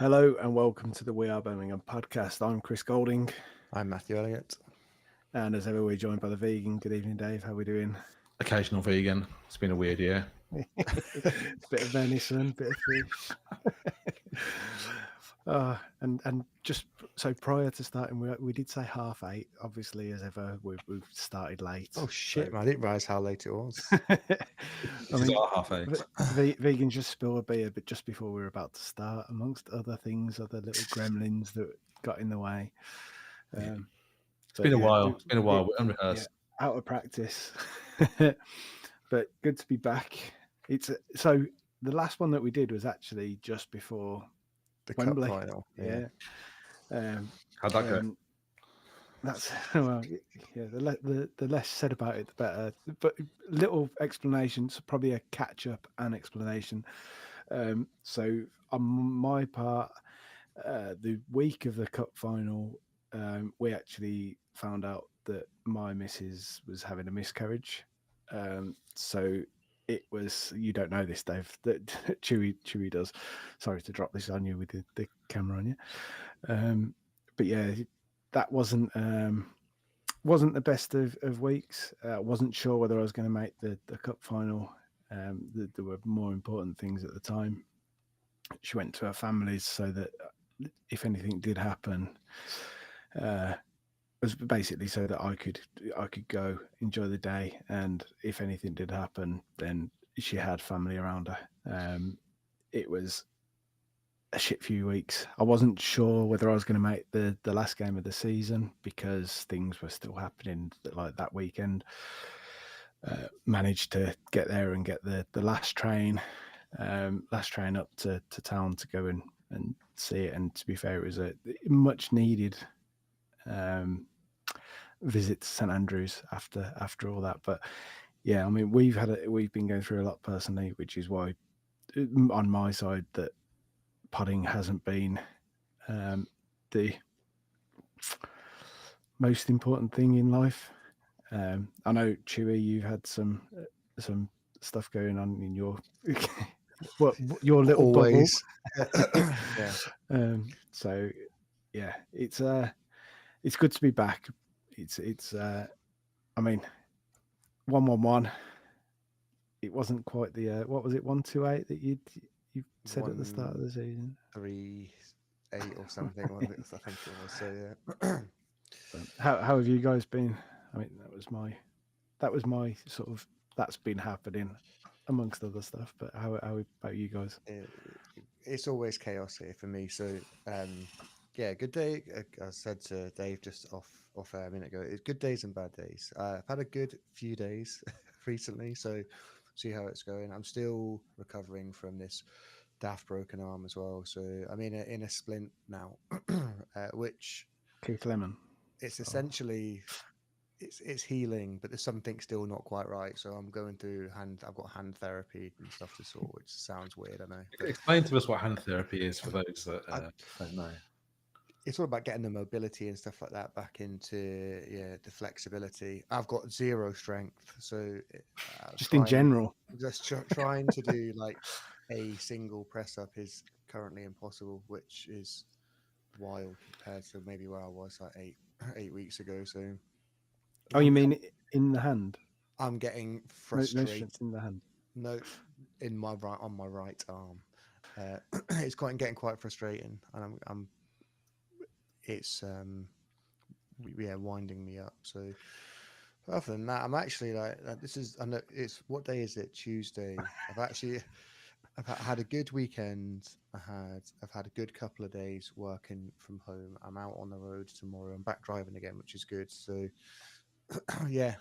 Hello and welcome to the We Are Birmingham podcast. I'm Chris Golding, I'm Matthew Elliott. and as ever, we're joined by the vegan. Good evening, Dave. How are we doing? Occasional vegan. It's been a weird year. Bit of venison, bit of fish. And just so prior to starting, we did say 8:30. Obviously, as ever, we've started late. Oh shit, so... man! I didn't realise how late it was. This is our half eight. Vegans just spilled a beer, but just before we were about to start, amongst other things, other little gremlins that got in the way. It's been a while. It's been a while. We're unrehearsed. Yeah, out of practice. But good to be back. So the last one that we did was actually just before The Wembley. cup final. Yeah. How'd that go? That's well, yeah. The less said about it, the better. But little explanations, probably a catch up and explanation. So on my part, the week of the cup final, we actually found out that my missus was having a miscarriage. So it was, you don't know this, Dave, that Chewy does. Sorry to drop this on you with the camera on you. But yeah, that wasn't the best of weeks. I wasn't sure whether I was going to make the cup final. There were more important things at the time. She went to her family's so that if anything did happen, was basically so that I could go enjoy the day, and if anything did happen, then she had family around her. It was a shit few weeks. I wasn't sure whether I was going to make the last game of the season because things were still happening like that weekend. Managed to get there and get the last train up to town to go and see it. And to be fair, it was a much needed visit to St Andrews after all that. But yeah, I mean, we've been going through a lot personally, which is why on my side that podding hasn't been the most important thing in life. I know, Chewy, you've had some stuff going on in your your little Always. bubble. Yeah. So yeah, it's good to be back. It's I mean, 1-1-1. It wasn't quite the what was it, 1-2-8 that you said at the start of the season? 3-8 or something. I think it was. So yeah. How have you guys been? I mean, that was my sort of, that's been happening amongst other stuff. But how about you guys? It's always chaos here for me. So yeah, good day. I said to Dave just off air a minute ago. It's good days and bad days. I've had a good few days recently, so see how it's going. I'm still recovering from this daft broken arm as well. So I'm in a splint now, which Keith Lemon. It's essentially it's healing, but there's something still not quite right. So I'm going through I've got hand therapy and stuff to sort, which sounds weird, I know. But explain to us what hand therapy is for those that don't know. It's all about getting the mobility and stuff like that back into the flexibility. I've got zero strength, so just in general, just trying to do like a single press up is currently impossible, which is wild compared to maybe where I was like eight weeks ago. So, oh, you mean in the hand? I'm getting frustrated. No in the hand. No, on my right arm. It's getting quite frustrating, and I'm it's winding me up. So other than that, I'm actually like, I know it's, what day is it? Tuesday. I've had a good weekend. I've had a good couple of days working from home. I'm out on the road tomorrow. I'm back driving again, which is good. So yeah,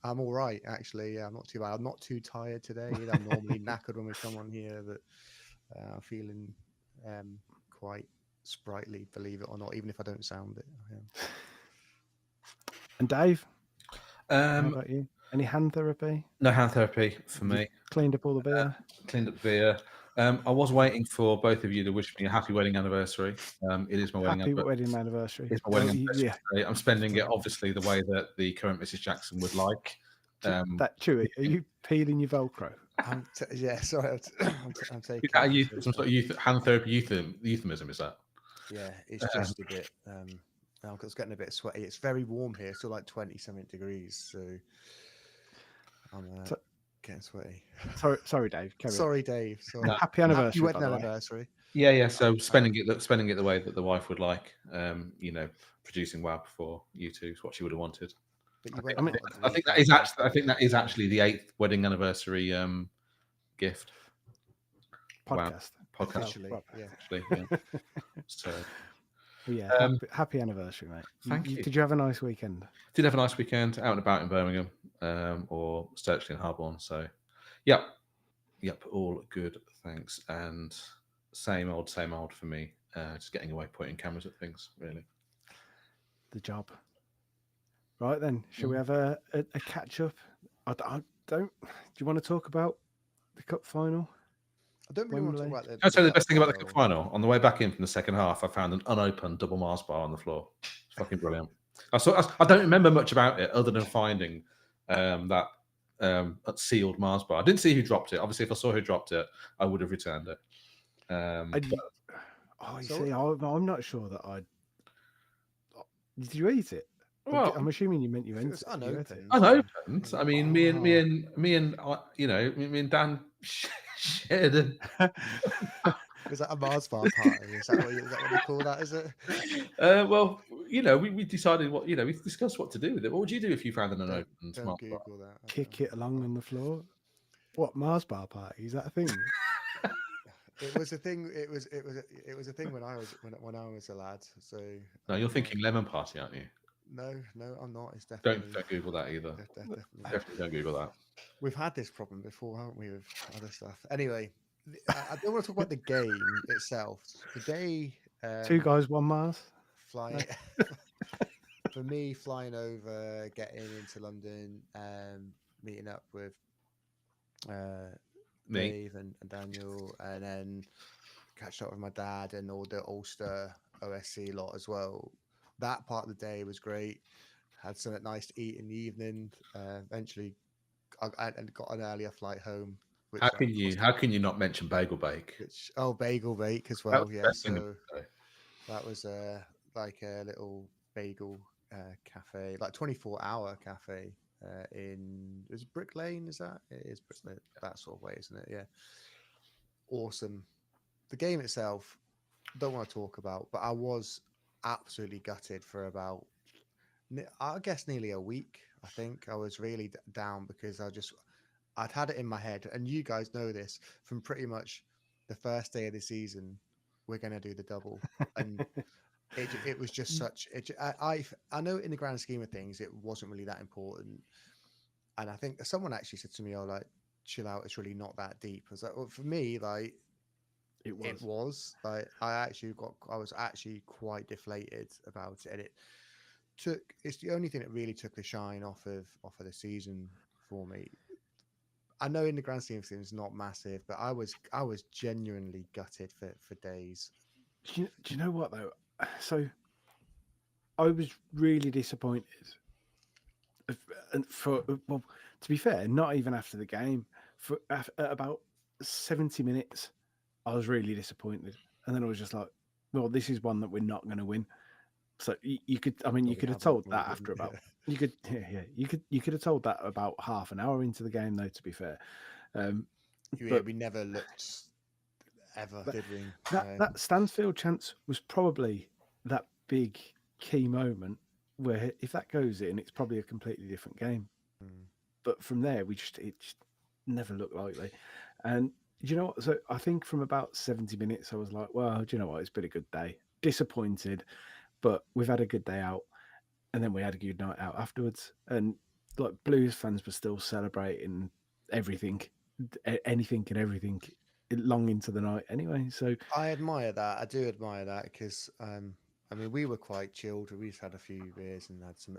I'm all right actually. Yeah, I'm not too bad. I'm not too tired today. I'm normally knackered when we come on here, but I'm feeling quite sprightly, believe it or not, even if I don't sound it. Yeah. And Dave, how about you? Any hand therapy? No hand therapy for me. Cleaned up all the beer? Cleaned up the beer. I was waiting for both of you to wish me a happy wedding anniversary. It is my wedding anniversary. It's my wedding anniversary. Yeah. I'm spending it obviously the way that the current Mrs. Jackson would like. That Chewy, are you peeling your Velcro? Yeah, sorry, I'm Is taking that a it. youth, some sort of hand therapy euphemism? Is that? Yeah, it's just a bit. It's getting a bit sweaty. It's very warm here, still like 20-something degrees. So I'm So- getting sweaty. Sorry, Dave. Carry on. Sorry, Dave. Sorry. No. Happy Happy anniversary, by wedding the way. anniversary. Yeah. So Um, spending it the way that the wife would like. Producing WAB for you two is what she would have wanted. But you went I mean, out at the I think that weekend. is actually. I think that is actually the 8th wedding anniversary gift. Wow. podcast. Podcast. Officially, Well, yeah. Actually, yeah. So Well, yeah, Um, happy anniversary, mate. thank you. Did you have a nice weekend? Did have a nice weekend out and about in Birmingham, or Sturchley and Harborne. So, yep, all good. Thanks. And same old for me. Just getting away, pointing cameras at things. Really. The job. Right then, shall we have a catch up? I don't. Do you want to talk about the cup final? I don't really want to talk Wembley. about I'd say the cup best thing about the cup final. final, on the way back in from the second half, I found an unopened double Mars bar on the floor. It's fucking brilliant. I don't remember much about it other than finding that sealed Mars bar. I didn't see who dropped it. Obviously, if I saw who dropped it, I would have returned it. You So- see, I'm not sure that I. Did you eat it? Well, I'm assuming you meant you It ate was it. You ate it. unopened. unopened. I mean, me and Dan shared it. Was that a Mars bar party? Is that what you call that? Is it? Well, we decided we discussed what to do with it. What would you do if you found an unopened Don't Mars bar? Google that. Kick it along on the floor. What Mars bar party? Is that a thing? It was a thing. It was a thing when I was a lad. So No, you're thinking lemon party, aren't you? No, I'm not. It's definitely Don't Google that either. definitely. Definitely don't Google that. We've had this problem before, haven't we, with other stuff? Anyway, I don't want to talk about the game itself. The day. Two guys, one Mars. Flying. For me, flying over, getting into London, meeting up with Me. Dave and Daniel, and then catch up with my dad and all the Ulster OSC lot as well. That part of the day was great. Had something nice to eat in the evening. Eventually, I got an earlier flight home. Which How can you not mention Bagel Bake? Bagel bake as That well. was the Yeah, best thing of so the day. that was like a little bagel cafe, like 24-hour cafe is Brick Lane. Is that it? Is Brick Lane, that sort of way, isn't it? Yeah. Awesome. The game itself, don't want to talk about, but I was absolutely gutted for about, I guess, nearly a week. I think I was really down because I'd had it in my head, and you guys know this from pretty much the first day of the season. We're going to do the double, and it was just such. I know in the grand scheme of things, it wasn't really that important, and I think someone actually said to me, "Oh, like, chill out. It's really not that deep." I was like, "Well, for me, like, It was like I was actually quite deflated about it, and it's the only thing that really took the shine off of the season for me." I know in the grand scheme of things, it's not massive, but I was genuinely gutted for days. Do you know what though? So I was really disappointed. And well, to be fair, not even after the game. For at about 70 minutes, I was really disappointed, and then I was just like, "Well, this is one that we're not going to win." So you could, I mean, you We could have haven't told that won, after about. yeah. You could, you could have told that about half an hour into the game, though. To be fair, We never looked ever, did we? that Stansfield chance was probably that big key moment where if that goes in, it's probably a completely different game. But from there, it just never looked likely. And do you know what? So I think from about 70 minutes, I was like, well, do you know what? It's been a good day. Disappointed, but we've had a good day out. And then we had a good night out afterwards. And like Blues fans were still celebrating everything, anything and everything long into the night anyway. So I admire that. I do admire that because I mean, we were quite chilled. We just had a few beers and had some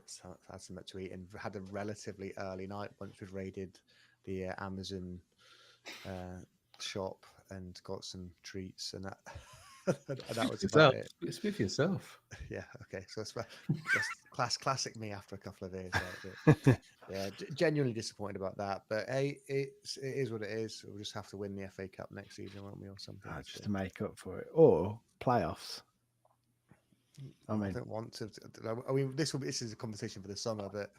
to eat, and had a relatively early night once we'd raided the Amazon shop and got some treats and that. And that was Yourself. about it. Speak for yourself. Yeah. Okay. So that's classic me after a couple of days. Right? But yeah, genuinely disappointed about that. But hey, it is what it is. We'll just have to win the FA Cup next season, won't we, or something? Just to make up for it, or playoffs. I I mean, don't want to. I mean, this is a conversation for the summer, but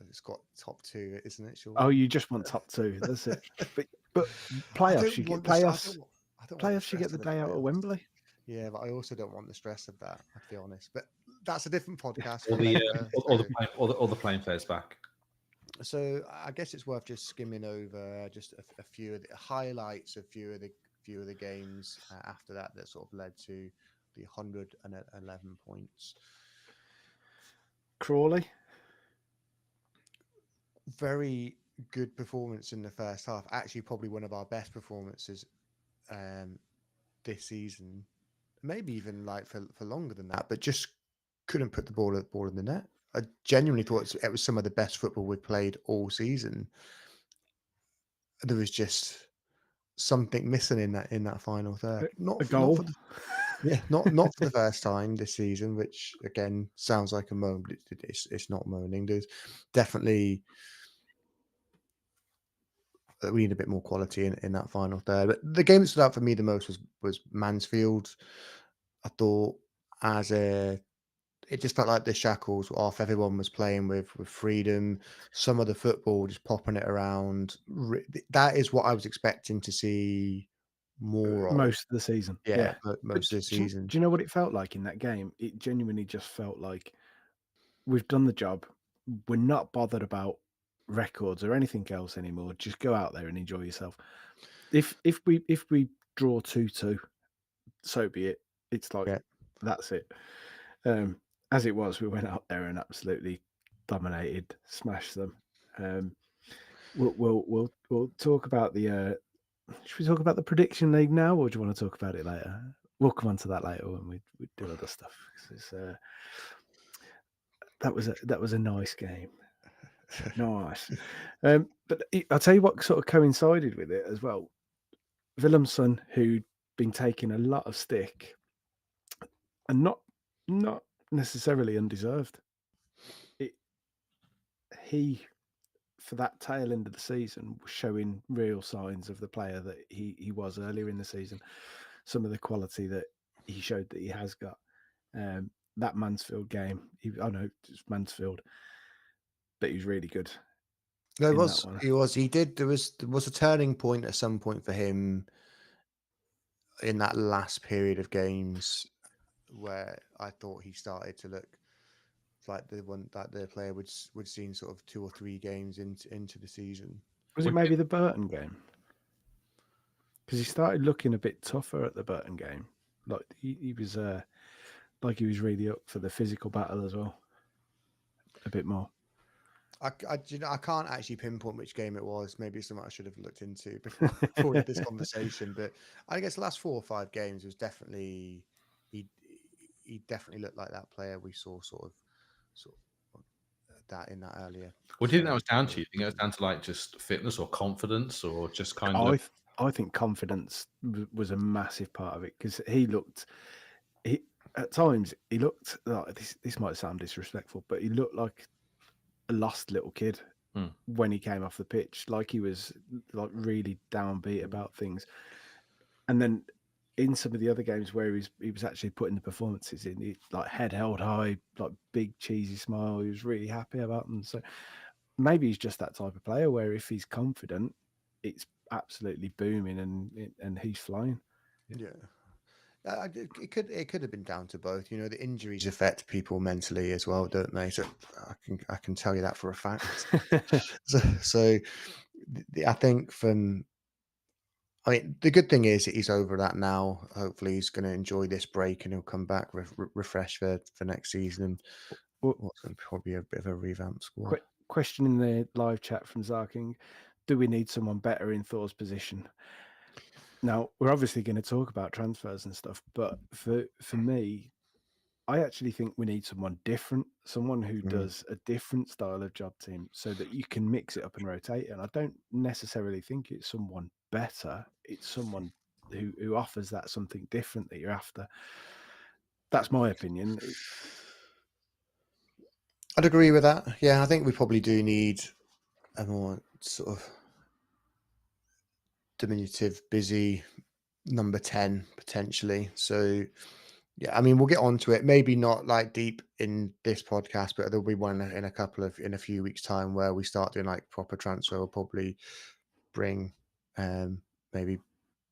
it's got top two, isn't it? Surely. oh, you just want top two. That's it. But I playoffs, don't you get want the. I playoffs. don't want the Playoffs, you stress get the of the day out of playoffs. Wembley. Yeah, but I also don't want the stress of that. I'll be honest, but that's a different podcast. All For the, later. all the playing players back. So I guess it's worth just skimming over just a few of the highlights of few of the games after that sort of led to the 111 points. Crawley, Very good performance in the first half. Actually, probably one of our best performances this season. Maybe even like for longer than that, but just couldn't put the ball in the net. I genuinely thought it was some of the best football we've played all season. There was just something missing in that final third. a goal. Not for the first time this season, which again sounds like a moan, but it's not moaning. There's definitely we need a bit more quality in that final third. But the game that stood out for me the most was Mansfield. I thought it just felt like the shackles were off. Everyone was playing with freedom. Some of the football just popping it around. That is what I was expecting to see more of. Most of the season. Yeah, But most of the season. Do you know what it felt like in that game? It genuinely just felt like we've done the job. We're not bothered about records or anything else anymore. Just go out there and enjoy yourself. If we draw 2-2, so be it. It's like that's it. As it was, we went out there and absolutely dominated, smashed them. We'll talk about the. Should we talk about the prediction league now, or do you want to talk about it later? We'll come on to that later when we do other stuff. That was a nice game, nice. But I'll tell you what sort of coincided with it as well. Willemson, who'd been taking a lot of stick, and not necessarily undeserved. He, for that tail end of the season, was showing real signs of the player that he was earlier in the season. Some of the quality that he showed that he has got. That Mansfield game, I know it's Mansfield, but he was really good. No, he was. He did. There was a turning point at some point for him in that last period of games where I thought he started to look like the one that the player would seen sort of 2 or 3 games into the season. Was it maybe the Burton game? Because he started looking a bit tougher at the Burton game. Like he was like he was really up for the physical battle as well. A bit more. I can't actually pinpoint which game it was. Maybe it's something I should have looked into before we had this conversation. But I guess the last 4 or 5 games was definitely he definitely looked like that player we saw sort of that in that earlier. What do you think that was down to? You think it was down to like just fitness or confidence or just kind of? I think confidence was a massive part of it because at times he looked like this might sound disrespectful, but he looked like a lost little kid when he came off the pitch, like he was like really downbeat about things. And then in some of the other games where he was actually putting the performances in, he, like head held high, like big cheesy smile. He was really happy about them. So maybe he's just that type of player where if he's confident, it's absolutely booming and he's flying. Yeah. It could have been down to both. You know, the injuries affect people mentally as well, don't they? So I can tell you that for a fact. so I think the good thing is that he's over that now. Hopefully, he's going to enjoy this break and he'll come back refreshed for next season. And what's going to probably be a bit of a revamped squad. Question in the live chat from Zarking: do we need someone better in Thor's position? Now, we're obviously going to talk about transfers and stuff, but for me, I actually think we need someone different, someone who does a different style of job team so that you can mix it up and rotate. And I don't necessarily think it's someone better. It's someone who offers that something different that you're after. That's my opinion. I'd agree with that. Yeah, I think we probably do need a more sort of diminutive, busy number 10 potentially. So yeah, I mean, we'll get onto it. Maybe not like deep in this podcast, but there'll be one in a few weeks' time where we start doing like proper transfer. We'll probably bring maybe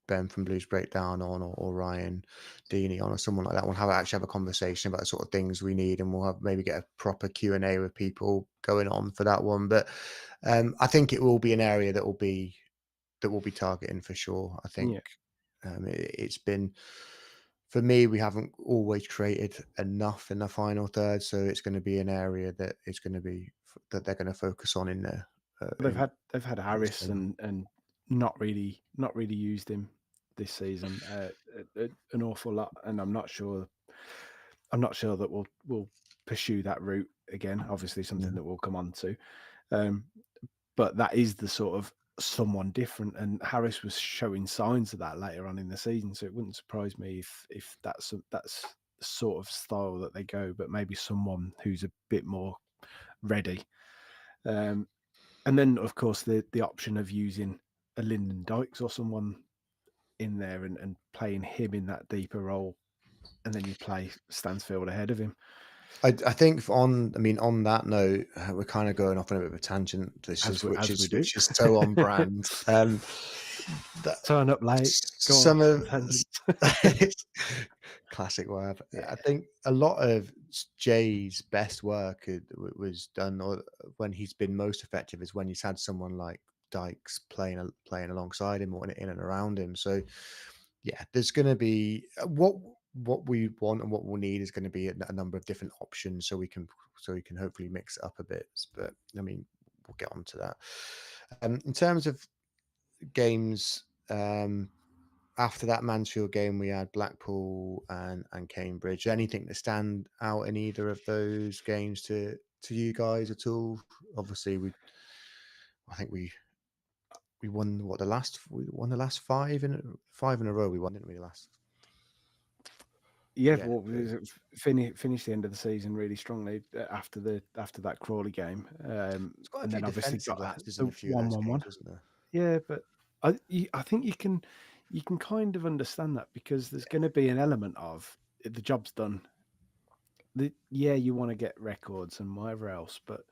Ben from Blues Breakdown on, or Ryan Deeney on, or someone like that. We'll actually have a conversation about the sort of things we need, and we'll have maybe get a proper Q&A with people going on for that one. But I think it will be an area that we'll be targeting for sure. I think it's been, for me, we haven't always created enough in the final third, so it's going to be an area that is going to be that they're going to focus on in there. They've had Harris and not really used him this season an awful lot, and I'm not sure that we'll pursue that route again. Obviously, something that we'll come on to, but that is the sort of someone different, and Harris was showing signs of that later on in the season. So it wouldn't surprise me if that's the sort of style that they go, but maybe someone who's a bit more ready. And then, of course, the option of using a Lyndon Dykes or someone in there and playing him in that deeper role, and then you play Stansfield ahead of him. I think on that note, we're kind of going off on a bit of a tangent, which is so on brand. Turn up late. Some of classic WAB. Yeah. I think a lot of Jay's best work was done, or when he's been most effective, is when he's had someone like Dykes playing alongside him or in and around him. So yeah, there's going to be what we want and what we'll need is going to be a number of different options, so we can hopefully mix it up a bit. But I mean, we'll get on to that. In terms of games, after that Mansfield game, we had Blackpool and Cambridge. Anything that stand out in either of those games to you guys at all? Obviously, I think we won the last 5 in a row. We won, didn't we? Well, finished the end of the season really strongly after that Crawley game, and then obviously got lapses in a few 1-1-1, wasn't there? Yeah, but I think you can kind of understand that, because there's going to be an element of the job's done. You want to get records and whatever else, but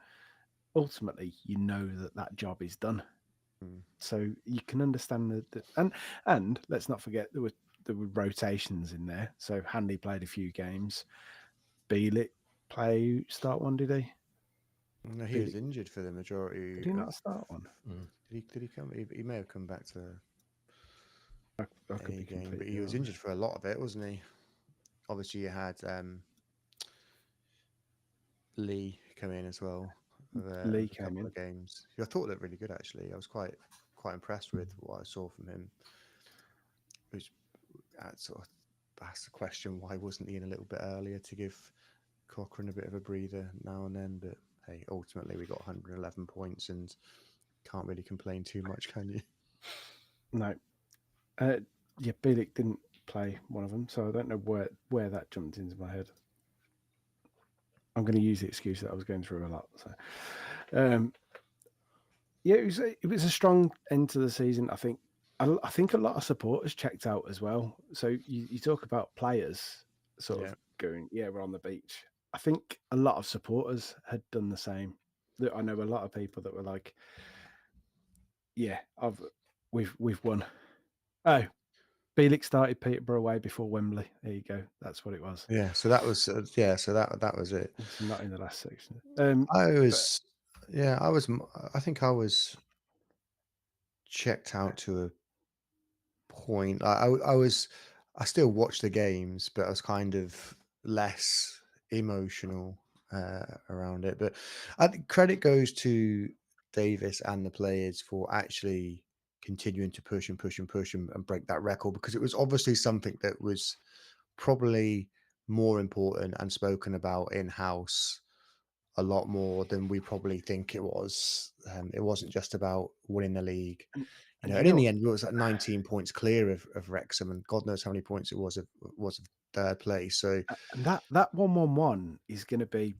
ultimately you know that job is done. So you can understand that, and let's not forget there were rotations in there. So Hanley played a few games. Bielik start one, did he? No, he was injured for the majority. Did he not start one? Did he come? He may have come back to I could be game, but he was injured for a lot of it, wasn't he? Obviously, you had Lee come in as well. Lee came in. Games. I thought looked really good, actually. I was quite impressed with what I saw from him. Which sort of asked the question, why wasn't he in a little bit earlier to give Cochrane a bit of a breather now and then? But hey, ultimately we got 111 points and can't really complain too much, can you? No. Bielik didn't play one of them, so I don't know where that jumped into my head. I'm going to use the excuse that I was going through a lot. So, it was a strong end to the season. I think a lot of supporters checked out as well. So you talk about players sort of going, we're on the beach. I think a lot of supporters had done the same. I know a lot of people that were like, we've won. Oh, Bielik started Peterborough away before Wembley. There you go. That's what it was. Yeah. So that was that was it. It's not in the last section. I think I was checked out to a point. I still watched the games, but I was kind of less emotional around it. But I think credit goes to Davis and the players for actually continuing to push and break that record, because it was obviously something that was probably more important and spoken about in-house a lot more than we probably think it was. It wasn't just about winning the league. You know, you and in know, the end, it was like 19 points clear of Wrexham, and God knows how many points it was of third place. So and that 1-1-1 is going to be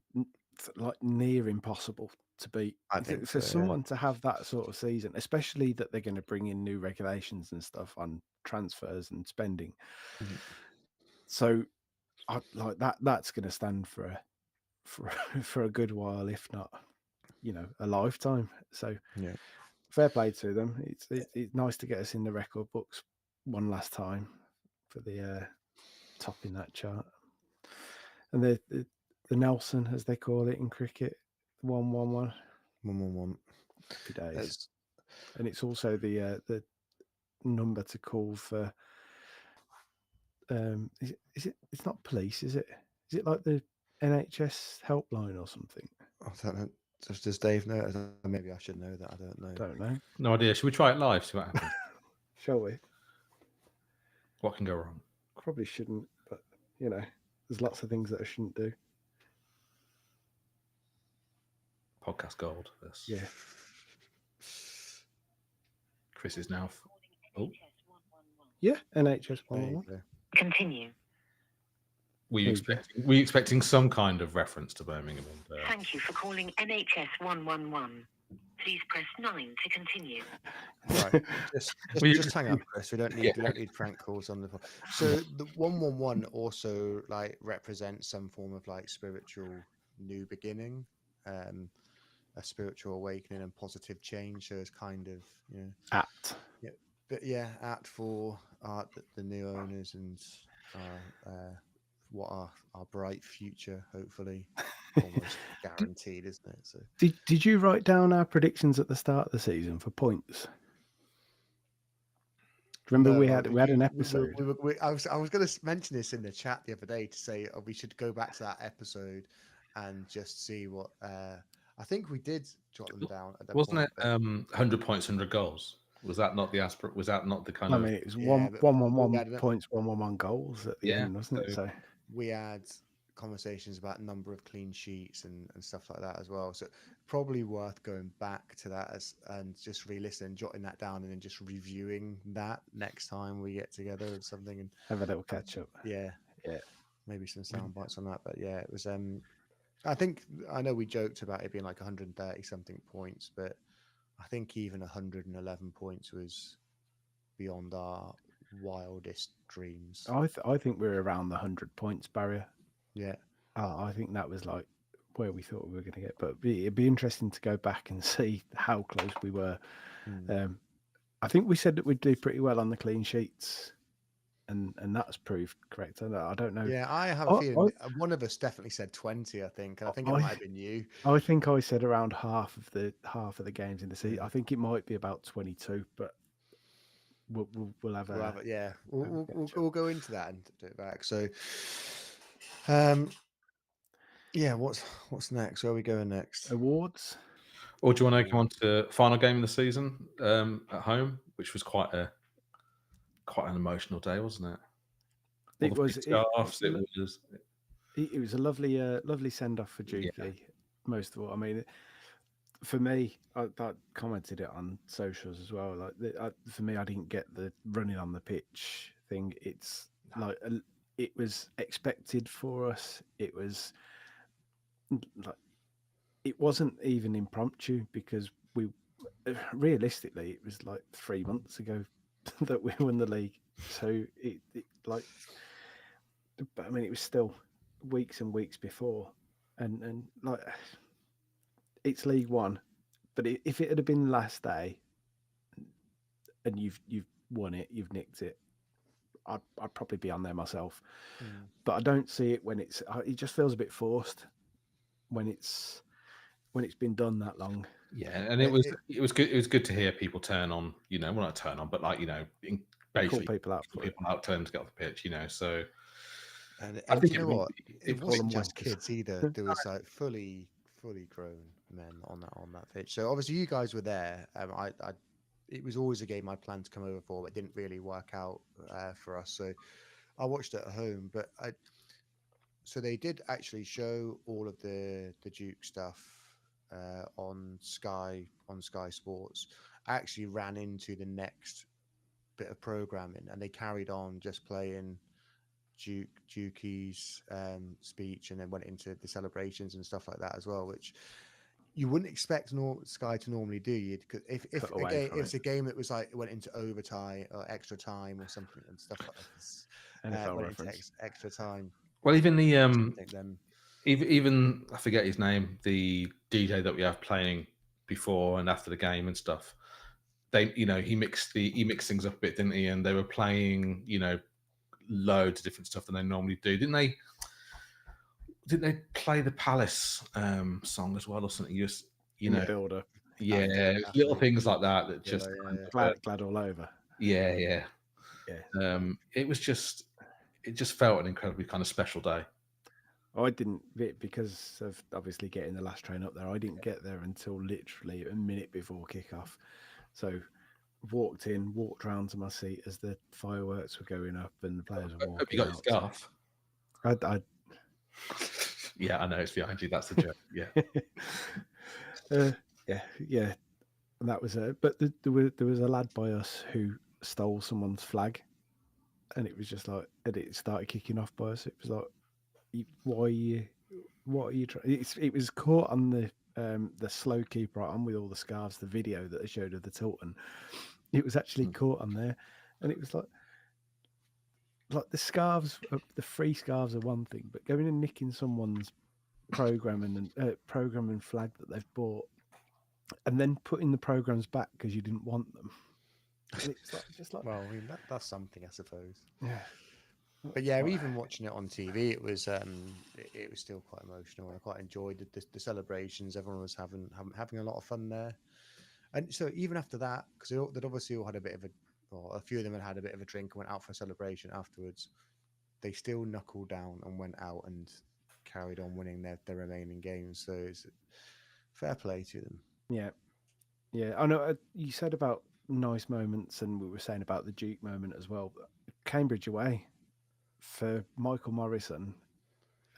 like near impossible to beat. I think For so. Yeah. someone to have that sort of season, especially that they're going to bring in new regulations and stuff on transfers and spending. Mhm. So, like that's going to stand for for a good while, if not, a lifetime. So, Yeah. fair play to them. It's nice to get us in the record books one last time for the top in that chart. And the Nelson, as they call it in cricket, 1-1-1. 1-1-1. Happy days. That's- And it's also the number to call for. Is it? It's not police, is it? Is it like the NHS helpline or something? I don't know. Does Dave know? Maybe I should know that. I don't know. Don't know. No idea. Should we try it live? See what happens. Shall we? What can go wrong? Probably shouldn't, but there's lots of things that I shouldn't do. Podcast gold. This. Yeah. Chris is now. Oh, Yeah, NHS There you 1-1-1. go. Continue. were you There you go. expecting some kind of reference to Birmingham? And, Thank you for calling NHS 111. Please press 9 to continue. Right. Just hang up, Chris. We don't Yeah. need prank calls on the phone. So the 1-1-1 also like represents some form of like spiritual new beginning, a spiritual awakening and positive change. So it's kind of Apt. but yeah, apt for the new owners and what our bright future, hopefully, almost guaranteed, isn't it? So Did you write down our predictions at the start of the season for points? Remember No, we had an we- episode. I was going to mention this in the chat the other day to say we should go back to that episode and just see what I think we did jot them down at that wasn't point. it but 100 points, 100 goals? Was that not the aspirate? Was that not the kind I of? mean, it was Yeah, but 1-1-1 we had points, 1-1-1 goals at the Yeah, end, wasn't it? so- So we had conversations about number of clean sheets and stuff like that as well. So probably worth going back to that and just re-listening, jotting that down, and then just reviewing that next time we get together or something. And have a little catch up. yeah, Yeah. maybe some sound bites on that. But yeah, it was. I know we joked about it being like 130 something points, but I think even 111 points was beyond our wildest dreams. I think we're around the 100 points barrier. Yeah. I think that was like where we thought we were going to get. But it'd be interesting to go back and see how close we were. Mm. I think we said that we'd do pretty well on the clean sheets, and that's proved correct. I don't know. Yeah, I have a feeling one of us definitely said 20. I think, and I think it might have been you. I think I said around half of the games in the season. Yeah. I think it might be about 22, but we'll have We'll have it. Yeah, we'll catch we'll go into that and do it back. So, yeah, what's next? Where are we going next? awards. Or do you want to go on to final game of the season at home, which was quite an emotional day, wasn't it? All It the was. big scarves, It was a lovely send off for Juki. Most of all, I mean, for me, I commented it on socials as well. Like for me, I didn't get the running on the pitch thing. It's like it was expected for us. It was like it wasn't even impromptu because we realistically it was like 3 months ago that we won the league. So it like, but I mean, it was still weeks and weeks before, and like it's League One, but if it had been last day, and you've won it, you've nicked it, I'd probably be on there myself. But I don't see it when it just feels a bit forced when it's been done that long. Yeah, and it was good. It was good to hear people turn on. Well, not turn on, but like basically Call people out for it. tell them to get off the pitch. So, And I think you know what? It call wasn't them just wankers. kids either. There was like fully grown men on that pitch. So obviously you guys were there. It was always a game I planned to come over for, but it didn't really work out for us. So I watched it at home. But so they did actually show all of the Duke stuff on Sky Sports, I actually ran into the next bit of programming, and they carried on just playing Dukey's speech, and then went into the celebrations and stuff like that as well, which you wouldn't expect Sky to normally do. You'd if Cut away from it's it. a game that was like it went into overtime or extra time or something and stuff like this, NFL went into reference. extra time. Well, even the Something then even I forget his name, the DJ that we have playing before and after the game and stuff. They, he mixed things up a bit, didn't he? And they were playing, loads of different stuff than they normally do, didn't they? Didn't they play the Palace song as well or something? Just In the builder. yeah, after little things like that that just Glad all over. yeah. It just felt an incredibly kind of special day. I didn't, because of obviously getting the last train up there. I didn't get there until literally a minute before kickoff. So walked round to my seat as the fireworks were going up and the players were walking. Hope you got your scarf. Yeah, I know it's behind you. That's the joke. Yeah. Yeah. And that was but there was a lad by us who stole someone's flag, and it was just like, and it started kicking off by us. It was like, what are you trying? It was caught on the slow keep right on with all the scarves, the video that they showed of the Tilton. It was actually caught on there, and it was like the scarves, the free scarves are one thing, but going and nicking someone's program and flag that they've bought, and then putting the programs back because you didn't want them. And it's just like, well, I mean that's something, I suppose. Yeah. But yeah, even watching it on TV, it was still quite emotional. I quite enjoyed the celebrations. Everyone was having a lot of fun there, and so even after that, because they'd obviously all had a bit of a few of them had a bit of a drink and went out for a celebration afterwards. They still knuckled down and went out and carried on winning their remaining games. So it's fair play to them. Yeah. I know you said about nice moments, and we were saying about the Duke moment as well. But Cambridge away for Michael Morrison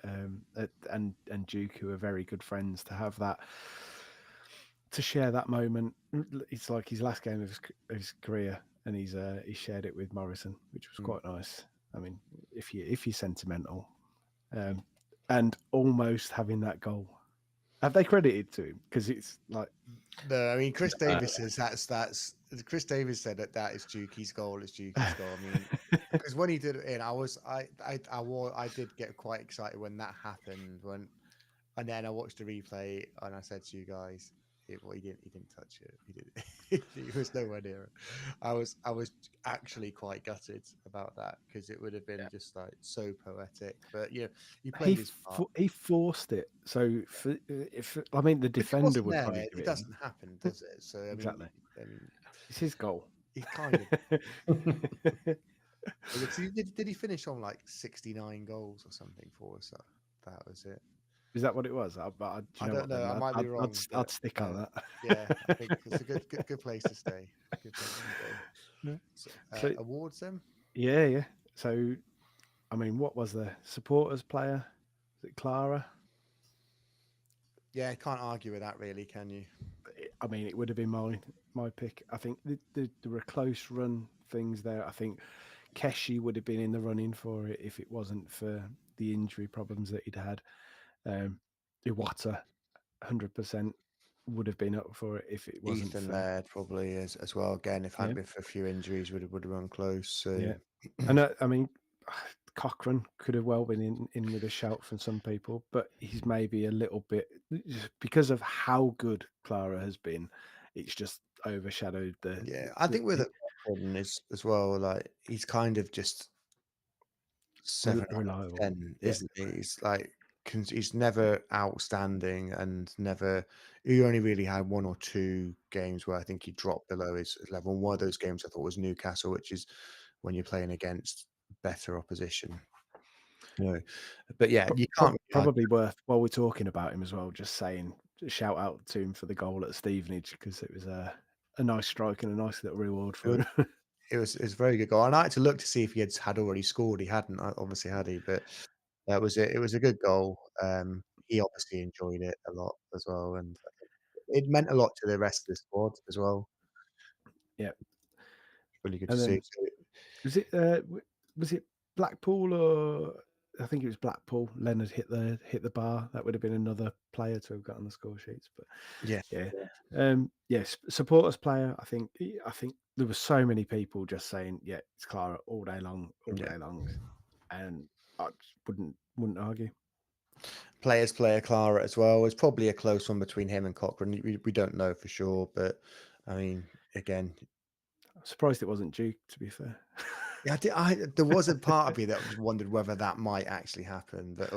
and Duke, who are very good friends, to have that, to share that moment. It's like his last game of his career, and he shared it with Morrison, which was quite nice. I mean, if you're sentimental, and almost having that goal. Have they credited to him? Because it's like, no, I mean, Chris Davis says that's Chris Davis said that is Dukey's goal. It's Dukey's goal. I mean, because when he did it in, I did get quite excited when that happened. And then I watched the replay and I said to you guys, he didn't touch it. He did. He was nowhere near it. I was actually quite gutted about that, because it would have been just like so poetic. But he played his part. He forced it. So I mean, the defender would there, probably give it doesn't happen, does it? So Exactly. I mean, it's his goal. he kind of did he finish on like 69 goals or something for us? That was it. Is that what it was? I don't know. I might be wrong. I'd stick on that. Yeah, I think it's a good place to stay. Good place to stay. So, awards then? Yeah. So, I mean, what was the supporters player? Is it Clara? Yeah, can't argue with that, really, can you? I mean, it would have been my pick. I think there were close run things there. I think Keshi would have been in the running for it if it wasn't for the injury problems that he'd had. Iwata, 100% would have been up for it if it wasn't Ethan for Laird probably as well. Again, if had been for a few injuries, would have run close. So yeah, and I mean, Cochrane could have well been in with a shout from some people, but he's maybe a little bit, because of how good Clara has been. It's just overshadowed the. Yeah, I think with Cochrane as well, like he's kind of just 7 out of 10, isn't he? He's like, he's never outstanding, and he only really had one or two games where I think he dropped below his level. And one of those games I thought was Newcastle, which is when you're playing against better opposition. But yeah, you can't probably worth, while we're talking about him as well, just saying, shout out to him for the goal at Stevenage, because it was a nice strike and a nice little reward for him. It was a very good goal. And I had to look to see if he had already scored. He hadn't, obviously, had he? But that was it. It was a good goal. He obviously enjoyed it a lot as well, and it meant a lot to the rest of the squad as well. Yeah. Really good And to then see. was it Blackpool or I think it was Blackpool. Leonard hit the bar. That would have been another player to have got on the score sheets. But Yeah. yes, supporters player. I think there were so many people just saying, yeah, it's Clara all day long, and I just wouldn't argue. Player Clara as well. It's probably a close one between him and Cochrane. We don't know for sure, but I mean, again, I'm surprised it wasn't Duke, to be fair. yeah, there was a part of me that just wondered whether that might actually happen, but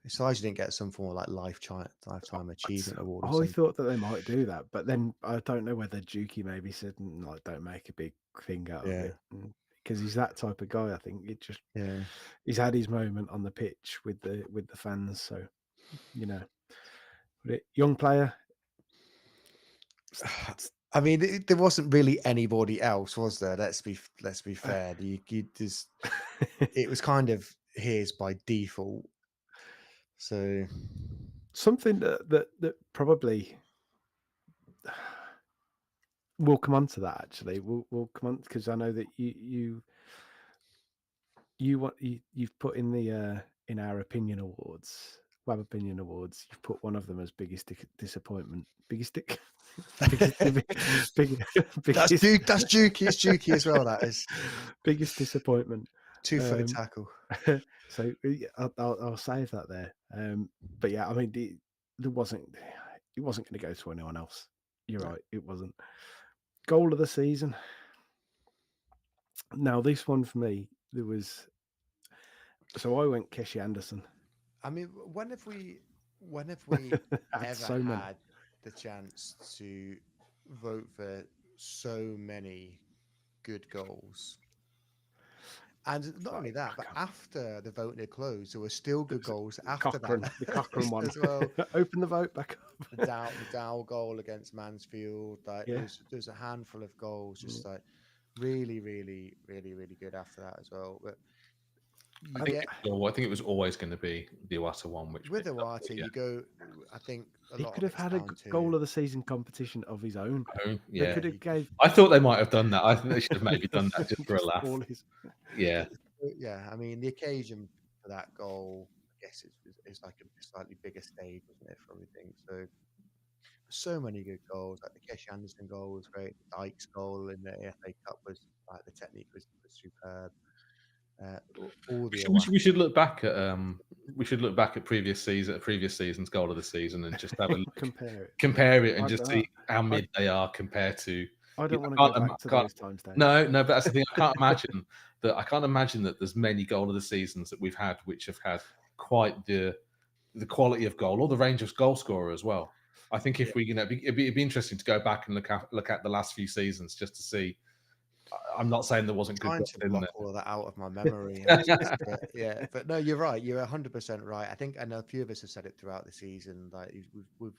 besides, you didn't get some form of like lifetime achievement award or I something. thought that they might do that, but then I don't know whether Dukey maybe said like don't make a big thing out of Yeah. it because he's that type of guy. I think Yeah. he's had his moment on the pitch with the fans, so but young player. I mean, there wasn't really anybody else, was there? Let's be fair. It was kind of his by default. So something that probably we'll come on to that. Actually, we'll come on because I know that you've put in the in our opinion awards. WAB Opinion Awards. You've put one of them as biggest disappointment. Biggest that's Dukey. It's Dukey as well. That is biggest disappointment. 2-foot tackle. So I'll save that there. But yeah, I mean, it wasn't going to go to anyone else. You're right. It wasn't. Goal of the season. Now this one for me, there was. So I went Keshi Anderson. I mean, when have we ever had the chance to vote for so many good goals? And not only that, but after the vote had closed, there were still good goals after that. The Cochrane one as well. Open the vote back up. The Dow goal against Mansfield. Like there's a handful of goals, just like really, really, really, really good after that as well. But I think it was always going to be the Iwata one. Which with Iwata, you go. I think he could have had a goal of the season competition of his own. Yeah, could have gave. I thought they might have done that. I think they should have maybe done that just for a laugh. Yeah. I mean, the occasion for that goal, I guess, it's like a slightly bigger stage, wasn't it, for everything? So many good goals. Like the Keshi Anderson goal was great. Dyke's goal in the FA Cup was like the technique was superb. We should look back at previous season's goal of the season and just have a look, compare it and just see how mid they are compared to. I don't want to go back to those times. No, but that's the thing. I can't imagine that there's many goal of the seasons that we've had which have had quite the quality of goal or the range of goal scorer as well. I think if we, it'd be interesting to go back and look at the last few seasons just to see. I'm not saying there wasn't good. Trying to block all of that out of my memory. But no, you're right. You're 100% right. I think I know a few of us have said it throughout the season. Like we've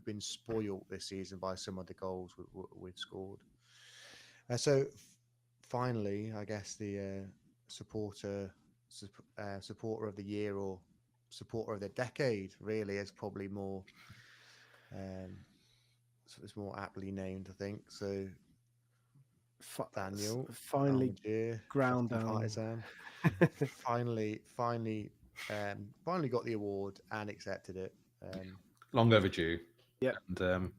been spoiled this season by some of the goals we've scored. So finally, I guess the supporter of the year or supporter of the decade really is probably more. So it's more aptly named, I think. So. Daniel finally ground down. Partisan. finally got the award and accepted it. Long overdue. Yeah, and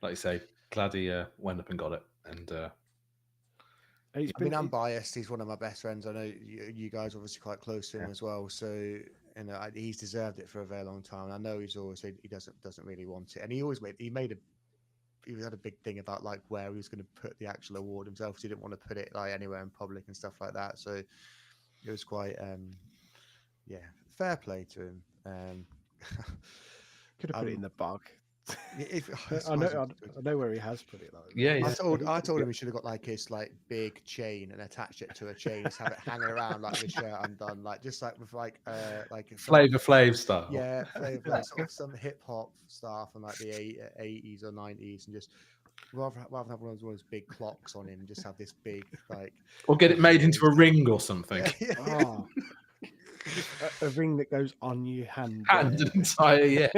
like you say, glad he went up and got it. And I'm biased. He's one of my best friends. I know you guys are obviously quite close to him as well. So he's deserved it for a very long time. I know he's always said he doesn't really want it, and he had a big thing about like where he was going to put the actual award himself because he didn't want to put it like anywhere in public and stuff like that. So it was quite fair play to him. Could have put it in the bog. I know where he has put it. Like, I told him he should have got like his like big chain and attached it to a chain, just have it hanging around like the shirt undone, like just like with like Flavor Flav style. Yeah, Flavor Flav, sort of some hip hop stuff from like the 80s or 90s, and just rather than have one of those big clocks on him, just have this big like. Or get it made into a ring or something. Oh. A ring that goes on your hand. Entire, yeah.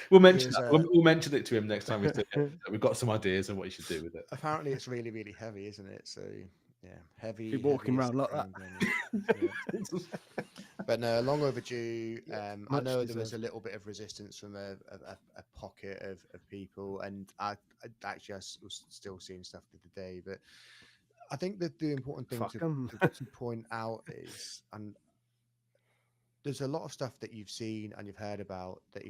We'll mention Is, that. We'll mention it to him next time we do it. We've got some ideas on what he should do with it. apparently it's really, really heavy, isn't it? So yeah, heavy. Be walking heavy as around the like that. crown diamond. Yeah. But no, long overdue. I much know there was deserved. a little bit of resistance from a pocket of people, and I actually was still seeing stuff the other day. But I think that the important thing Fuck 'em. to point out is, and there's a lot of stuff that you've seen and you've heard about that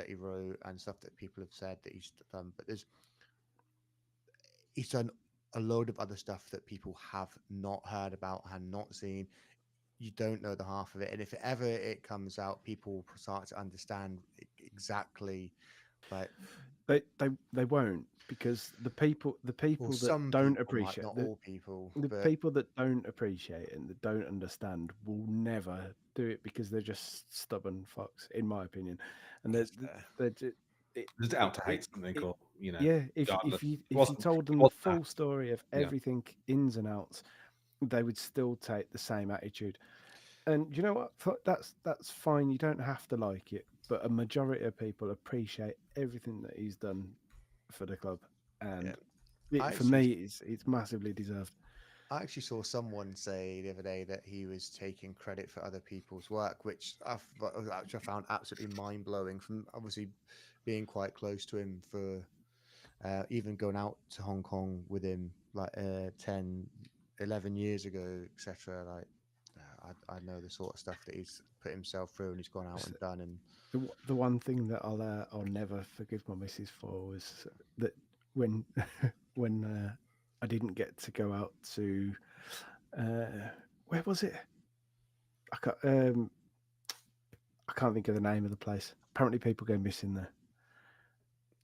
he wrote, and stuff that people have said that he's done. But he's done a load of other stuff that people have not heard about and not seen. You don't know the half of it, and if ever it comes out, people will start to understand exactly, like, They won't, because the people well, that some don't people might, appreciate not the, all people, the but people that don't appreciate it and that don't understand will never do it, because they're just stubborn fucks, in my opinion. And that's fair. Just out to hate something, or yeah, if regardless. you It wasn't- told them it the wasn't full that. story of Yeah. everything ins and outs, they would still take the same attitude. And you know what? That's fine. You don't have to like it, but a majority of people appreciate everything that he's done for the club, and I for actually- me, it's massively deserved. I actually saw someone say the other day that he was taking credit for other people's work, which I found absolutely mind blowing. From obviously being quite close to him for even going out to Hong Kong with him like 10, 11 years ago, etc. Like I know the sort of stuff that he's put himself through and he's gone out and done. And The one thing that I'll never forgive my missus for was that when when I didn't get to go out to where was it? I can't think of the name of the place. Apparently, people go missing there.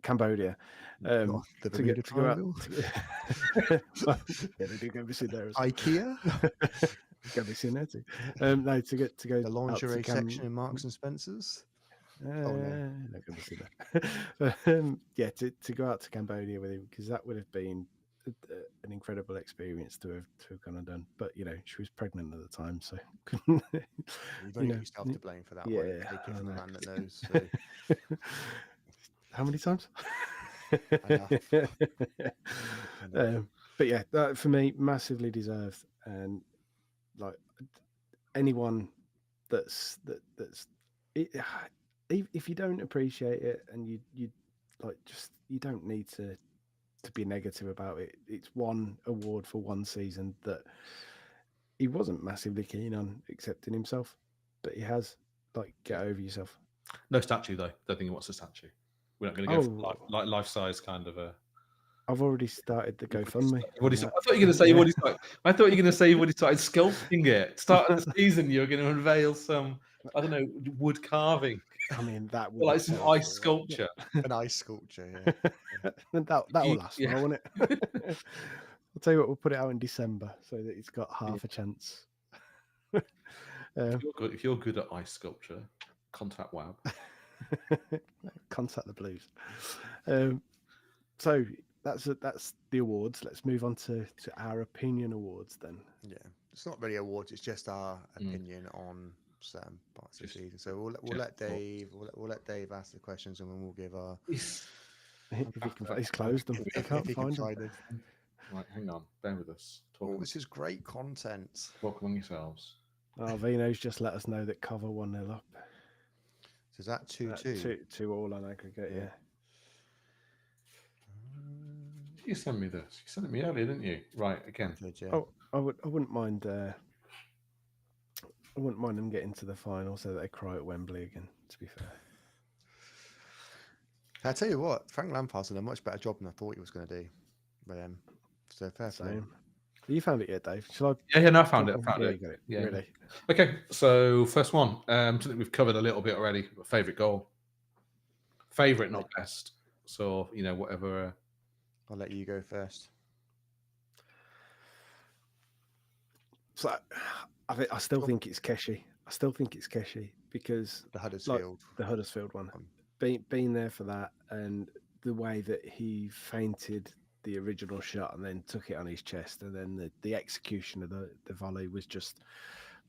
Cambodia. the To Bermuda get to go out. Triangle? Yeah, they do go missing there. IKEA, Go missing there too. No, to go the out lingerie to section in Marks and Spencer's. no, go missing there. Yeah, to go out to Cambodia with him, because that would have been an incredible experience to have gone and done. But she was pregnant at the time, so couldn't. You've only got yourself to blame for that one. Yeah, Take it I from the know. man that knows. So. How many times? Enough. But yeah, that for me massively deserved, and like anyone that's it, if you don't appreciate it and you like just you don't need to be negative about it. It's one award for one season that he wasn't massively keen on accepting himself, but he has. Like, get over yourself. No statue though. Don't think he wants a statue. We're not going to go for like life size kind of a. I've already started the GoFundMe. I thought you were going to say you already started. I thought you were going to say you already started sculpting it. Start of the season, you were going to unveil some, I don't know, wood carving. I mean, that would Like some ice sculpture. An ice sculpture, yeah. that will last, Yeah. won't it? I'll tell you what, we'll put it out in December so that it's got half a chance. If you're good at ice sculpture, contact WAB. Contact the Blues. So that's the awards. Let's move on to our opinion awards then. Yeah, it's not really awards. It's just our opinion on certain parts of the season. So we'll let Dave ask the questions, and then we'll give our. If he can, he's closed them. I can't find them. Right, hang on. Bear with us. Oh, this is great content. Talk among yourselves. Oh, Vino's just let us know that Cover 1-0 up. So is that 2-2? 2-2 on aggregate, yeah. You sent me this. You sent it me earlier, didn't you? Right, again. Oh, I wouldn't mind. I wouldn't mind them getting to the final so that they cry at Wembley again. To be fair, I tell you what, Frank Lampard's done a much better job than I thought he was going to do. But so fair play. same. You found it yet, Dave? Shall I? Yeah, no, I found it. I found Yeah, it. you got it. Yeah. Really. Okay, so first one. Something we've covered a little bit already. Favorite goal. Favorite, not best. So whatever. I'll let you go first. So I still think it's Keshi. I still think it's Keshi because The Huddersfield. the Huddersfield one, being there for that, and the way that he feinted the original shot and then took it on his chest, and then the execution of the volley was just,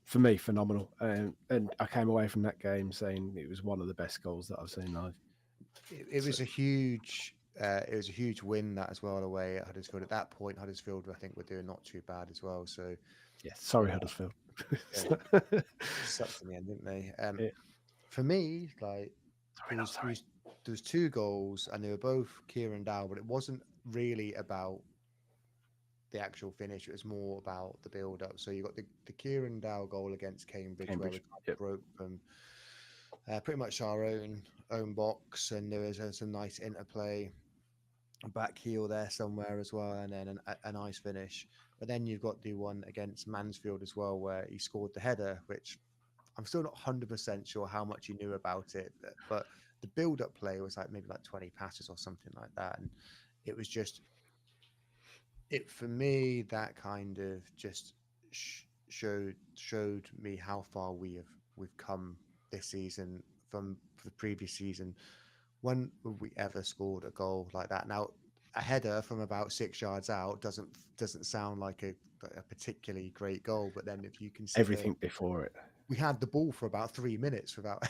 for me, phenomenal. And I came away from that game saying it was one of the best goals that I've seen live. It was a huge. It was a huge win that as well away at Huddersfield. At that point, Huddersfield, I think, were doing not too bad as well. So Yeah, sorry, Huddersfield. sucked in the end, didn't they? Yeah. For me, like Sorry, not sorry. there was 2 goals, and they were both Kieran Dow, but it wasn't really about the actual finish. It was more about the build up. So you got the Kieran Dow goal against Cambridge, where we kind of Yep. broke from pretty much our own box, and there was some nice interplay, back heel there somewhere as well, and then a nice finish. But then you've got the one against Mansfield as well, where he scored the header, which I'm still not 100% sure how much he knew about it, but the build-up play was like maybe like 20 passes or something like that, and it was just it for me. That kind of just showed me how far we've come this season from the previous season. When have we ever scored a goal like that? Now, a header from about 6 yards out doesn't sound like a particularly great goal, but then if you consider Everything before it. we had the ball for about 3 minutes without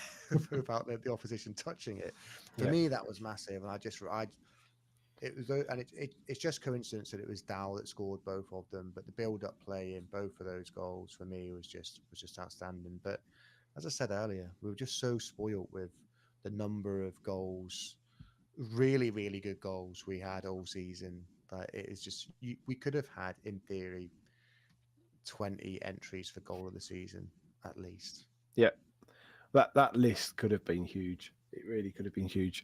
without the opposition touching it. For Yeah. me, that was massive, and it was, and it's just coincidence that it was Dow that scored both of them, but the build-up play in both of those goals for me was just outstanding. But as I said earlier, we were just so spoiled with the number of goals, really, really good goals we had all season. That it is just we could have had, in theory, 20 entries for goal of the season at least. Yeah, that list could have been huge. It really could have been huge.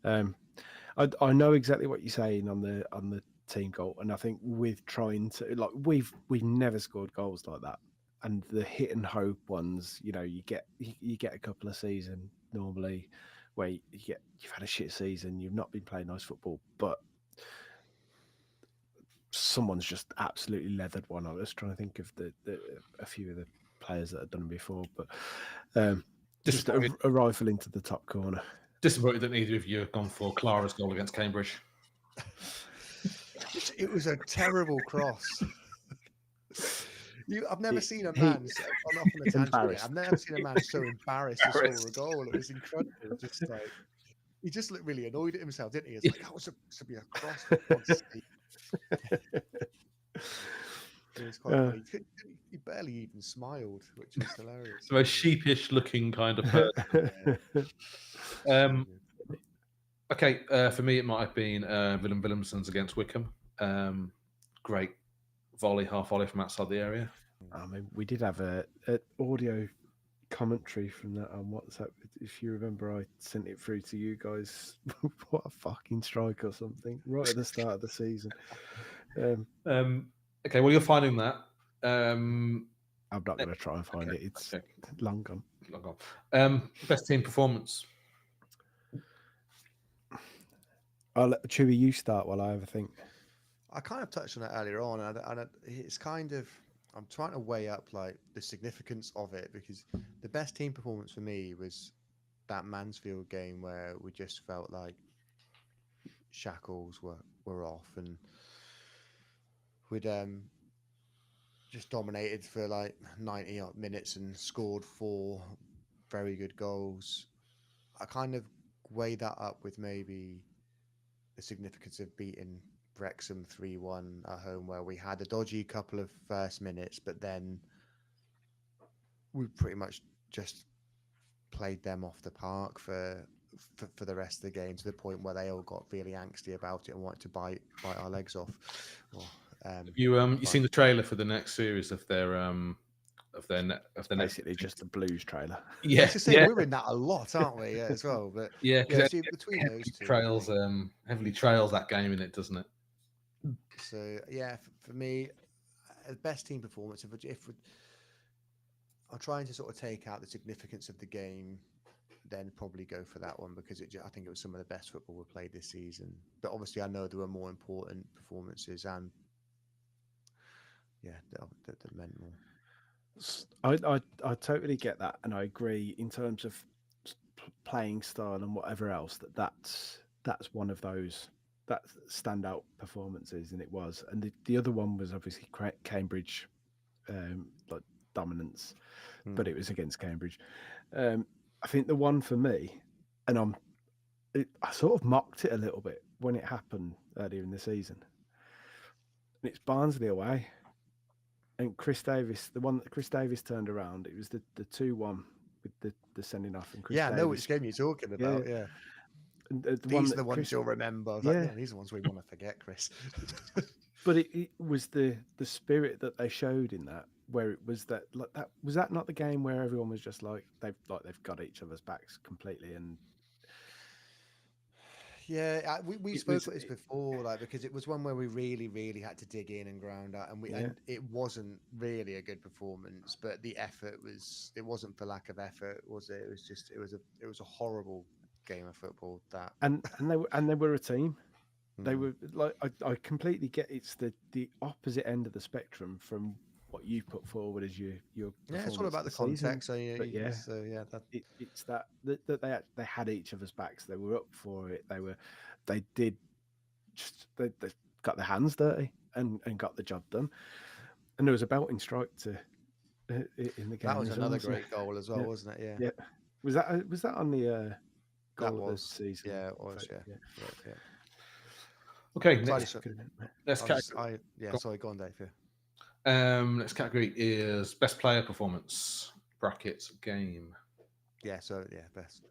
I know exactly what you're saying on the team goal, and I think with trying to like we've never scored goals like that, and the hit and hope ones, you know, you get a couple of seasons normally where you've had a shit season, you've not been playing nice football, but someone's just absolutely leathered one. I was trying to think of a few of the players that have done it before, but just a rifle into the top corner. Disappointed that neither of you have gone for Clara's goal against Cambridge. It was a terrible cross. I've never seen a man on a tangent. I've never seen a man so embarrassed to score a goal. It was incredible. Just like he just looked really annoyed at himself, didn't he? It's like that was supposed to be a cross. It was quite funny. He barely even smiled, which was hilarious. The most sheepish looking kind of person. Okay, for me, it might have been Willem Willemson's against Wickham. Great half volley from outside the area. I mean, we did have a audio commentary from that on WhatsApp. If you remember, I sent it through to you guys. What a fucking strike or something right at the start of the season. Okay, well, you're finding that. I'm not going to try and find it. It's long gone. Long gone. Best team performance. I'll let Chewy, you start while I have a think. I kind of touched on it earlier on, and it's kind of I'm trying to weigh up like the significance of it, because the best team performance for me was that Mansfield game where we just felt like shackles were off, and we'd just dominated for like 90 odd minutes and scored 4 very good goals. I kind of weigh that up with maybe the significance of beating Wrexham 3-1 at home, where we had a dodgy couple of first minutes, but then we pretty much just played them off the park for the rest of the game, to the point where they all got really angsty about it and wanted to bite our legs off. You seen the trailer for the next series of their basically just the Blues trailer. Yeah, we're in that a lot, aren't we? Yeah, as well. But see, between those two, heavily trails that game in it, doesn't it? So yeah, for me, best team performance. If I'm trying to sort of take out the significance of the game, then probably go for that one, because I think it was some of the best football we played this season. But obviously, I know there were more important performances, and that meant more. I totally get that, and I agree in terms of playing style and whatever else. That's one of those that standout performances, and it was. And the other one was obviously Cambridge, like dominance, but it was against Cambridge. I think the one for me, and I sort of mocked it a little bit when it happened earlier in the season. And it's Barnsley away. And Chris Davis, the one that Chris Davis turned around, it was the 2-1 with the sending off. And Chris Yeah, I Davis, know which game you're talking about. Yeah. And the These one are that the ones Chris, you'll remember. I was yeah. like, yeah, these are the ones we want to forget, Chris. But it was the spirit that they showed in that, where it was that like that was that not the game where everyone was just like they've got each other's backs completely. And Yeah, we It spoke was- about this before, like because it was one where we really had to dig in and ground out, and Yeah. and it wasn't really a good performance, but the effort it wasn't for lack of effort, was it? It was just it was a horrible game of football. That and they were a team. They Mm. were like I completely get it's the opposite end of the spectrum from what you put forward as your Yeah, it's all performance about the this season. context. So yeah, But yeah, so yeah, that it's that they had each other's backs. They were up for it. They did just they got their hands dirty and got the job done. And there was a belting strike to in the game. that was as another well, so- great goal as well, yeah. wasn't it? Yeah, Yeah, was that on the goal that of was the season? yeah, it was vote? yeah. Yeah. Okay, Slightly next, so- Could have been- next I was- category. yeah, sorry, go on, Dave. Yeah. Next category is best player performance brackets game. Yeah, so yeah, best.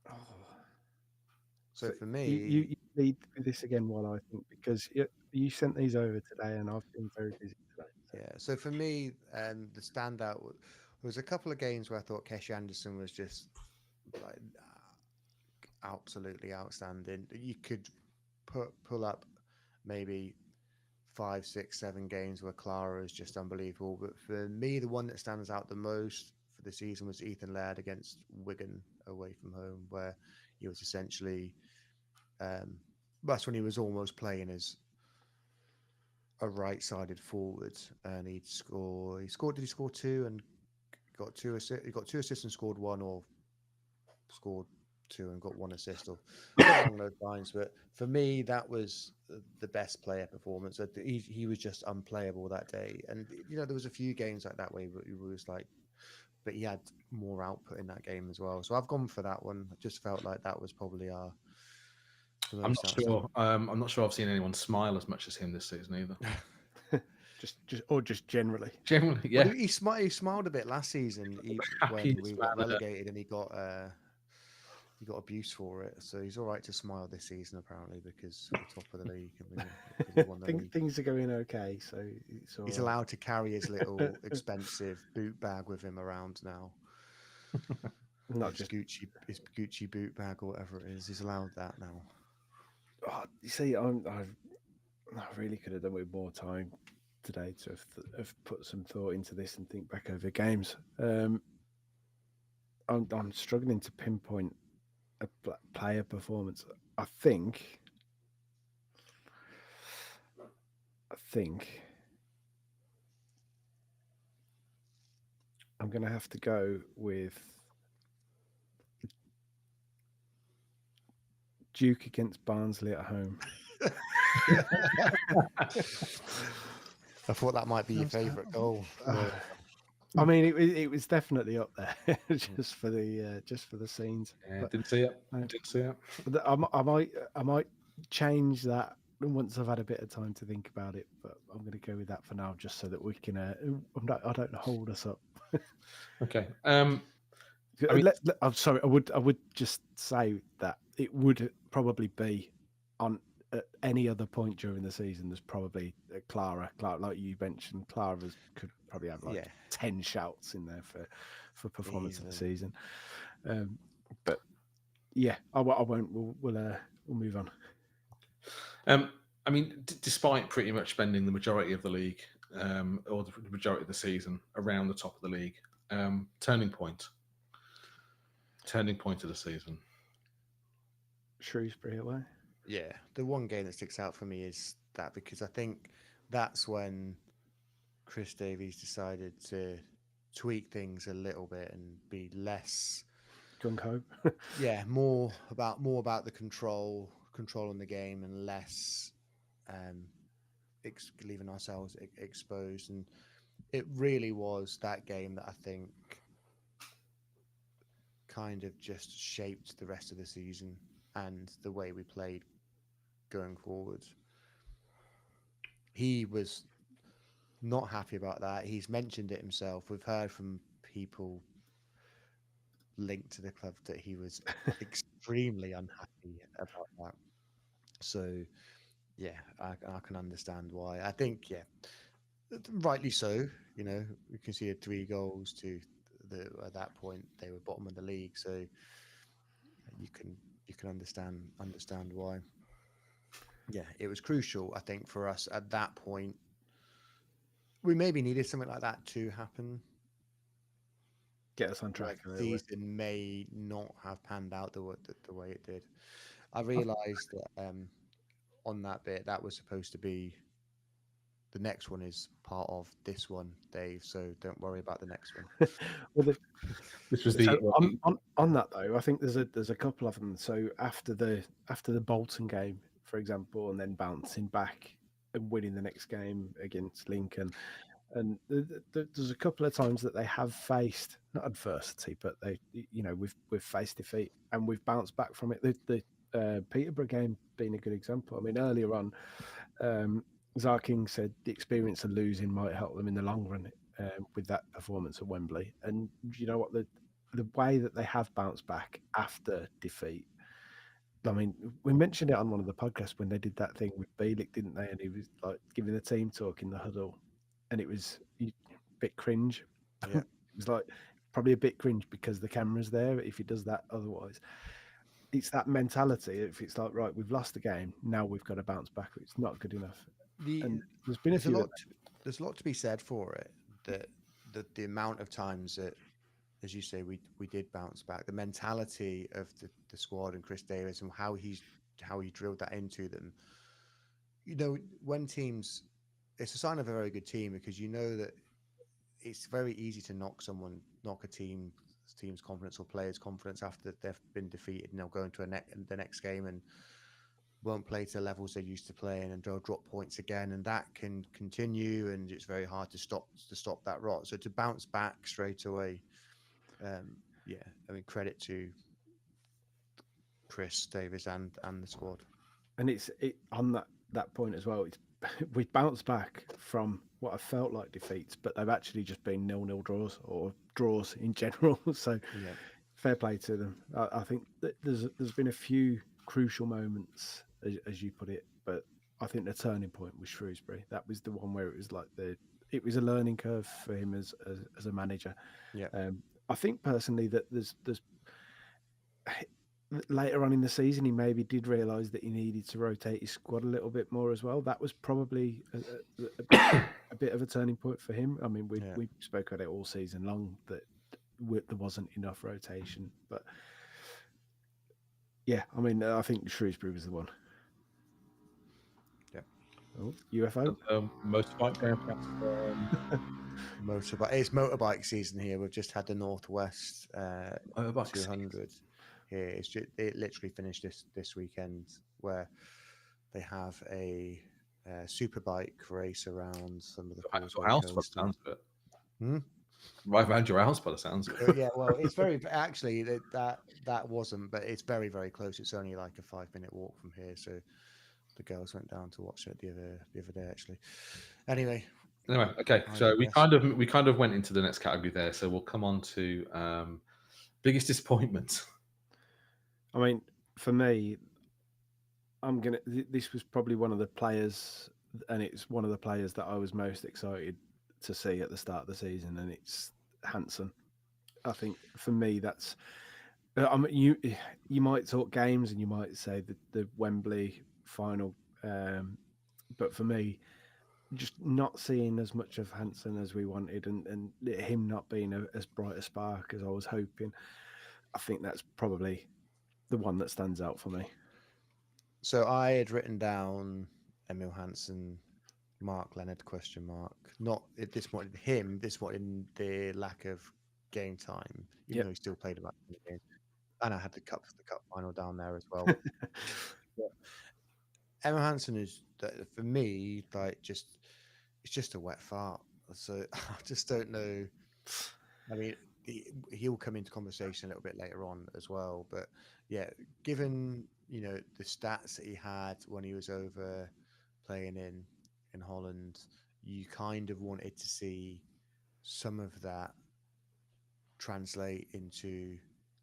Oh. So for me, you lead with this again while I think, because you sent these over today and I've been very busy today. So. yeah. So for me, the standout was a couple of games where I thought Kesh Anderson was just like absolutely outstanding. You could pull up maybe 5, 6, 7 games where Clara is just unbelievable. But for me, the one that stands out the most for the season was Ethan Laird against Wigan away from home, where he was essentially that's when he was almost playing as a right-sided forward, and he scored. Did he score 2 and got 2 assists? He got 2 assists and scored 1, or scored 2 and got 1 assist, or something along those lines. But for me, that was the best player performance. He was just unplayable that day, and there was a few games like that where he was like, but he had more output in that game as well. So I've gone for that one. I just felt like that was probably our. I'm not sure. I'm not sure I've seen anyone smile as much as him this season either. just generally. Generally, yeah. Well, he smiled a bit last season Happy when we got relegated, and he got abuse for it. So he's all right to smile this season apparently, because we're top of the league and we won the league. Things are going okay, so it's all He's right. allowed to carry his little expensive boot bag with him around now. Not his Gucci boot bag or whatever it is. He's allowed that now. Oh, you see, I really could have done with more time today to have put some thought into this and think back over games. I'm struggling to pinpoint a player performance. I think I'm going to have to go with Duke against Barnsley at home. I thought that might be your favourite goal. I mean, it was definitely up there just for the scenes. Yeah, But didn't see it. Didn't see it. I might change that once I've had a bit of time to think about it. But I'm going to go with that for now, just so that we can. I don't hold us up. Okay. I'm sorry. I would just say that it would probably be on at any other point during the season. There's probably Clara, like you mentioned. Clara could probably have 10 shouts in there for performance of the season. But yeah, I won't. We'll move on. I mean, despite pretty much spending the majority of the league, or the majority of the season around the top of the league, turning point of the season. Shrewsbury away. Yeah, the one game that sticks out for me is that, because I think that's when Chris Davies decided to tweak things a little bit and be less gung ho. Yeah, more about the control in the game, and less leaving ourselves exposed. And it really was that game that I think kind of just shaped the rest of the season and the way we played going forward. He was not happy about that. He's mentioned it himself. We've heard from people linked to the club that he was extremely unhappy about that. So, yeah, I can understand why. I think, yeah, rightly so. You know, we conceded 3 goals to at that point they were bottom of the league. So you can understand why. Yeah, it was crucial, I think, for us at that point. We maybe needed something like that to happen. Get us on track Like a little bit. season may not have panned out the way it did. I realised that on that bit that was supposed to be the next one is part of this one, Dave. So don't worry about the next one. Well, This was so the on that though, I think there's a couple of them. So after the Bolton game, for example, and then bouncing back and winning the next game against Lincoln, and there's a couple of times that they have faced not adversity, but we've faced defeat and we've bounced back from it. The Peterborough game being a good example. I mean, earlier on, Zarking said the experience of losing might help them in the long run with that performance at Wembley. And you know what, the way that they have bounced back after defeat. I mean, we mentioned it on one of the podcasts when they did that thing with Bielik, didn't they? And he was like giving the team talk in the huddle, and it was a bit cringe. Yeah. It was like probably a bit cringe because the camera's there. If he does that otherwise, it's that mentality. If it's like, right, we've lost the game, now we've got to bounce back. It's not good enough. And there's been a few. There's a lot to be said for it. That the amount of times that, as you say, we did bounce back. The mentality of the squad and Chris Davis and how he drilled that into them. You know, when teams, it's a sign of a very good team because you know that it's very easy to knock a team's confidence or players' confidence after they've been defeated and they'll go into the next game and won't play to the levels they used to play and they'll drop points again, and that can continue, and it's very hard to stop that rot. So to bounce back straight away, yeah, I mean, credit to Chris Davis and the squad. And it's on that point as well. We've bounced back from what I felt like defeats, but they've actually just been 0-0 draws or draws in general. So Yeah. fair play to them. I think that there's been a few crucial moments, as you put it, but I think the turning point was Shrewsbury. That was the one where it was like it was a learning curve for him as a manager. Yeah. I think personally that there's later on in the season he maybe did realise that he needed to rotate his squad a little bit more as well. That was probably a bit of a turning point for him. I mean, we spoke about it all season long that there wasn't enough rotation, but yeah, I mean, I think Shrewsbury was the one. Yeah. Oh, UFO. Motorbike going past. Motorbike. It's motorbike season here. We've just had the Northwest Motorbike 200 here. It literally finished this weekend where they have a superbike race around some of the house by the sounds of it. Hmm? Right around your house by the sounds of it. Yeah, well, it's very actually that wasn't, but it's very, very close. It's only like a 5-minute walk from here. So the girls went down to watch it the other day actually. Anyway, okay. So we kind of went into the next category there. So we'll come on to biggest disappointment. I mean, for me, this was probably one of the players, and it's one of the players that I was most excited to see at the start of the season, and it's Hansen. I think for me, that's. I mean, you might talk games and you might say the Wembley final, but for me, just not seeing as much of Hansen as we wanted, and him not being as bright a spark as I was hoping, I think that's probably the one that stands out for me. So I had written down Emil Hansen, Mark Leonard ? Not at this point him. This point in the lack of game time, even though he still played about the game. And I had the cup final down there as well. Emil Hansen is for me like it's just a wet fart. So I just don't know. I mean, he'll come into conversation a little bit later on as well. But yeah, given the stats that he had when he was over playing in Holland, you kind of wanted to see some of that translate into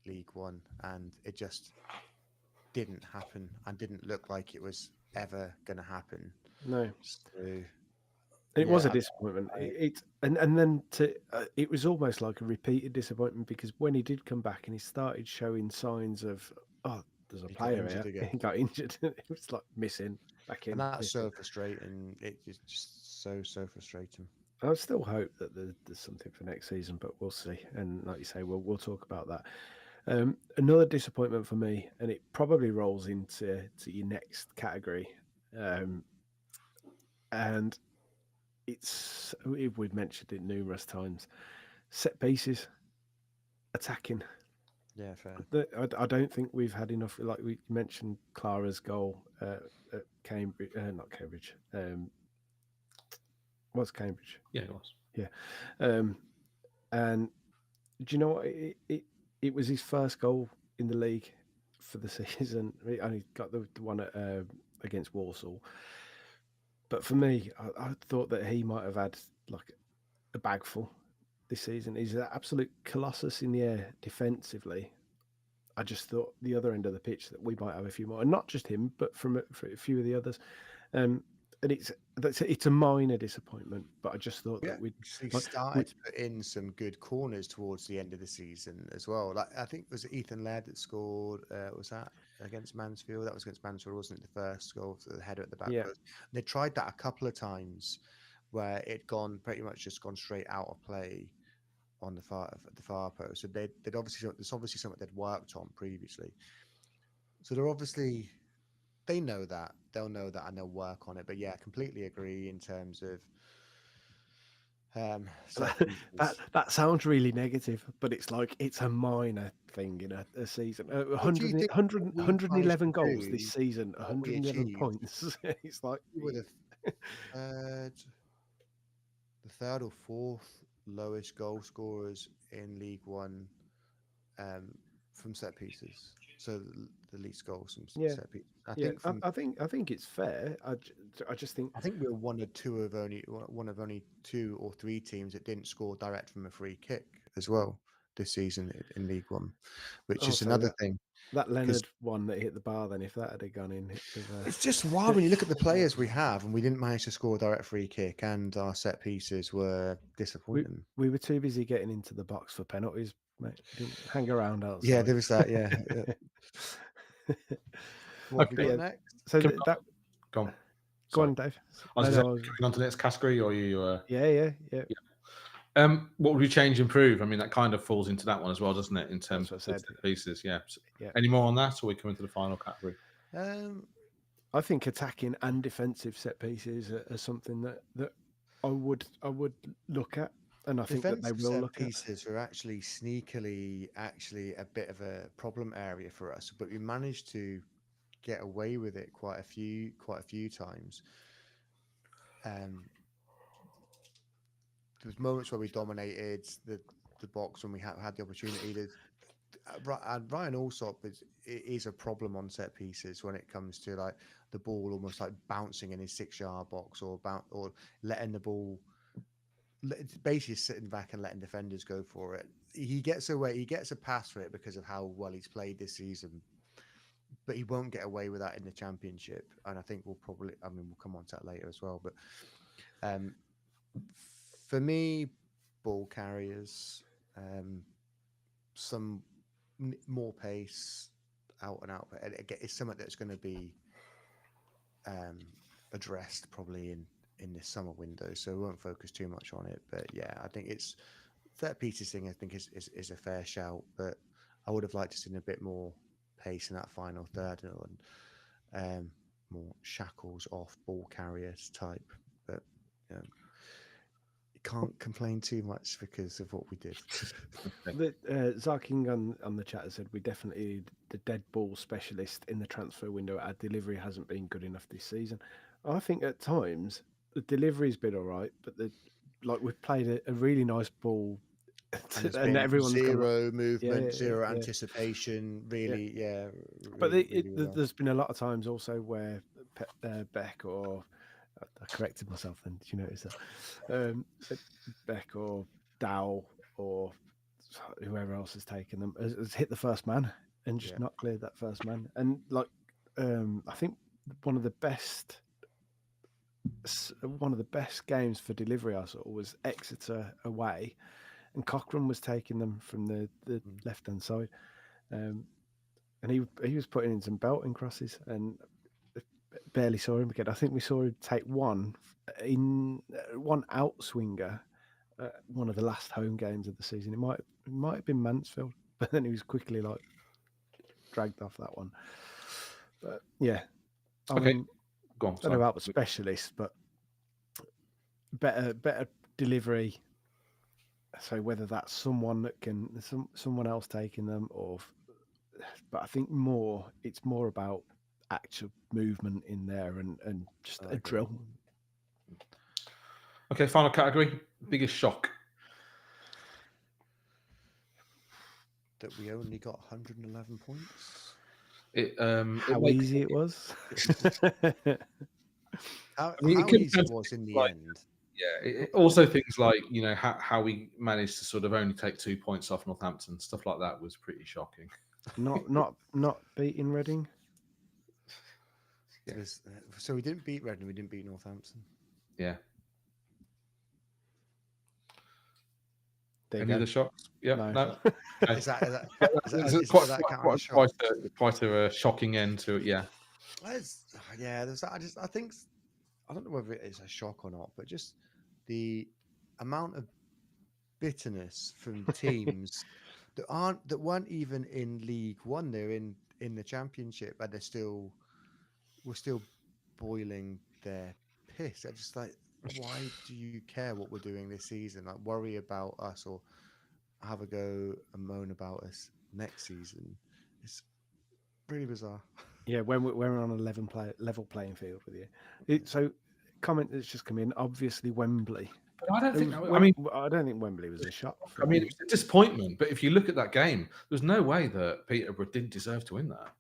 League One, and it just didn't happen and didn't look like it was ever going to happen. No, So it was a yeah, disappointment. I, And then it was almost like a repeated disappointment, because when he did come back and he started showing signs of, oh, there's a he got player injured here, again, he got injured. It was like missing, back and in, that's missing. so frustrating. It is just so frustrating. I still hope that there's something for next season, but we'll see. And like you say, we'll talk about that. Another disappointment for me, and it probably rolls into your next category, um, and we've mentioned it numerous times. Set pieces, attacking. Yeah, fair. I don't think we've had enough. Like we mentioned, Clara's goal at Cambridge, not Cambridge. Was Cambridge? Yeah, it was. Yeah. And do you know what? It was his first goal in the league for the season. He only got the one against Walsall. But for me, I thought that he might have had like a bag full this season. He's an absolute colossus in the air defensively. I just thought the other end of the pitch that we might have a few more, and not just him, but for a few of the others. And it's a minor disappointment, but I just thought We that actually like started to put in some good corners towards the end of the season as well. Like I think it was Ethan Laird that scored. Was that against Mansfield? That was against Mansfield, wasn't it? The first goal, the header at the back yeah, post. They tried that a couple of times, where it gone pretty much just gone straight out of play on the far post. So they'd obviously there's obviously something they'd worked on previously. So they're obviously they know that they'll know that and they'll work on it. But yeah, completely agree in terms of set pieces. that sounds really negative, but it's like it's a minor thing in a season. What do you 100, think what we've managed 111 to goals this do, season, what we 111 achieved? points. It's like We were third, the third or fourth lowest goal scorers in League One um, from set pieces. So the least goals from yeah, set pieces. I yeah. think from I think it's fair. I just think I think we were one of only two or three teams that didn't score direct from a free kick as well this season in League One, which is also another thing. that Because Leonard one that hit the bar. Then if that had gone in, it was, it's just wild when you look at the players we have, and we didn't manage to score a direct free kick, and our set pieces were we disappointing. we were too busy getting into the box for penalties, mate. We didn't hang around Yeah, outside. there was that. Yeah. What have we Okay. got Yeah. next? So Can we- that Go on. go Sorry. on, Dave. I was No, gonna no, I say, was- coming on to the next category, or you? yeah. What would we change, improve? I mean, that kind of falls into that one as well, doesn't it? In terms That's of what I said. set pieces, yeah. So Yeah. Any more on that, or we come into the final category? I think attacking and defensive set pieces are something that I would look at, and I think that they Defensive will set look at. pieces are actually sneakily actually a bit of a problem area for us, but we managed to get away with it quite a few times. There was moments where we dominated the box when we had the opportunity. Ryan Alsop is a problem on set pieces when it comes to like the ball almost like bouncing in his 6-yard box or letting the ball basically sitting back and letting defenders go for it. He gets a pass for it because of how well he's played this season, but he won't get away with that in the championship. And I think we'll come on to that later as well. But for me, ball carriers, some more pace, out and out. But it's something that's going to be addressed probably in this summer window, so we won't focus too much on it. But yeah, I think it's set pieces thing. I think is a fair shout, but I would have liked to see a bit more pace in that final third and more shackles off ball carriers type. But you can't complain too much because of what we did. Zarking on the chat has said we definitely need the dead ball specialist in the transfer window. Our delivery hasn't been good enough this season. I think at times the delivery's been all right, but we've played a really nice ball And there's and been everyone's gone, zero movement, yeah, zero yeah. anticipation. Really, yeah, But really well. there's been a lot of times also where Beck or I corrected myself then. Did you notice that? Beck or Dow or whoever else has taken them has hit the first man and just Yeah. not cleared that first man. And like, I think one of the best games for delivery I saw was Exeter away, and Cochrane was taking them from the left hand side, and he was putting in some belting crosses and barely saw him again. I think we saw him take one outswinger at one of the last home games of the season. It might have been Mansfield, but then he was quickly like dragged off that one. But yeah, I Okay. mean, Go on. I don't know about the specialists, but better delivery. So whether that's someone that can someone else taking them, but I think it's more about actual movement in there and just a drill. Okay, final category. Biggest shock. That we only got 111 points. How easy it was. How it could easy it was in the end. Yeah. Also, things like how we managed to sort of only take 2 points off Northampton, stuff like that was pretty shocking. Not beating Reading. Yeah. So we didn't beat Reading. We didn't beat Northampton. Yeah. There you Any go. other shocks? Yeah. No. Okay. Is that quite a shocking end to it. Yeah. There's that. I don't know whether it is a shock or not, but just the amount of bitterness from teams that weren't even in League One. They're in the Championship, and we're still boiling their piss. They're just like, why do you care what we're doing this season? Like, worry about us or have a go and moan about us next season. It's really bizarre. Yeah, when we're on a level playing field with you. So, comment that's just come in. Obviously, Wembley. But I don't think. I don't think Wembley was a shock. It was a disappointment. But if you look at that game, there's no way that Peterborough didn't deserve to win that.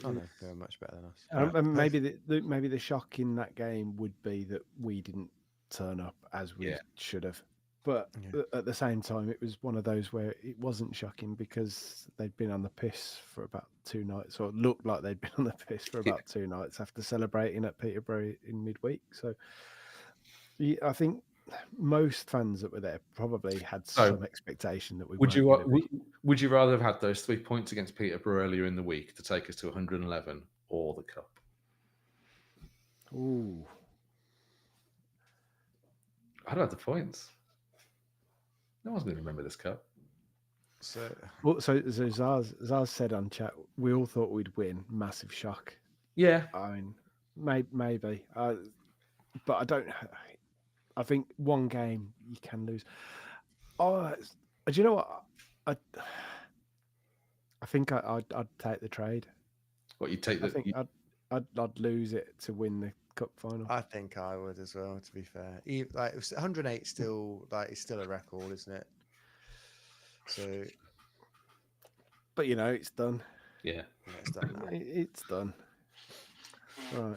Oh no, they were much better than us. And maybe the shock in that game would be that we didn't turn up as we should have. But at the same time, it was one of those where it wasn't shocking because they'd been on the piss for about 2 nights, or looked like they'd been on the piss for about 2 nights after celebrating at Peterborough in midweek. So I think most fans that were there probably had some expectation that we would you rather have had those 3 points against Peterborough earlier in the week to take us to 111 or the cup? Ooh, I'd have the points. No one's going to remember this cup. So Zaz said on chat, we all thought we'd win. Massive shock. Yeah, I mean, maybe, but I don't. I think one game you can lose. Oh, do you know what? I think I'd take the trade. What you take? I think I'd lose it to win the cup final. I think I would as well. To be fair, like 108 still it's still a record, isn't it? So, but it's done. Yeah, it's done now. It's done. Right,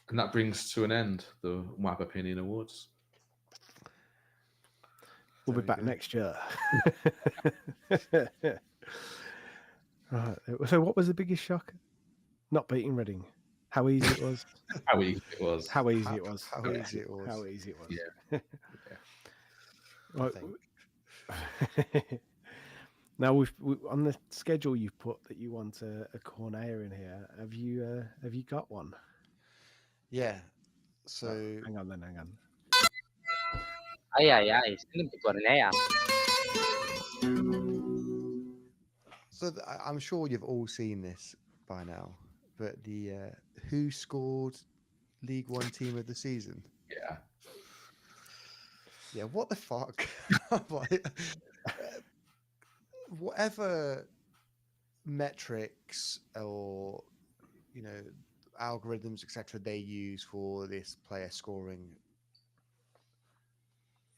and that brings to an end the WAB Opinion Awards. We'll be back next year. Right. So, what was the biggest shock? Not beating Reading. How easy it was. How easy it was. How easy it was. How easy it was. How easy it was. Yeah. Right. Now we on the schedule you've put that you want a corner in here. Have you got one? Yeah. So hang on. Ay, sino di Cornea? So I'm sure you've all seen this by now, but the who scored League One Team of the Season? Yeah. Yeah, what the fuck? Whatever metrics or algorithms, etc., they use for this player scoring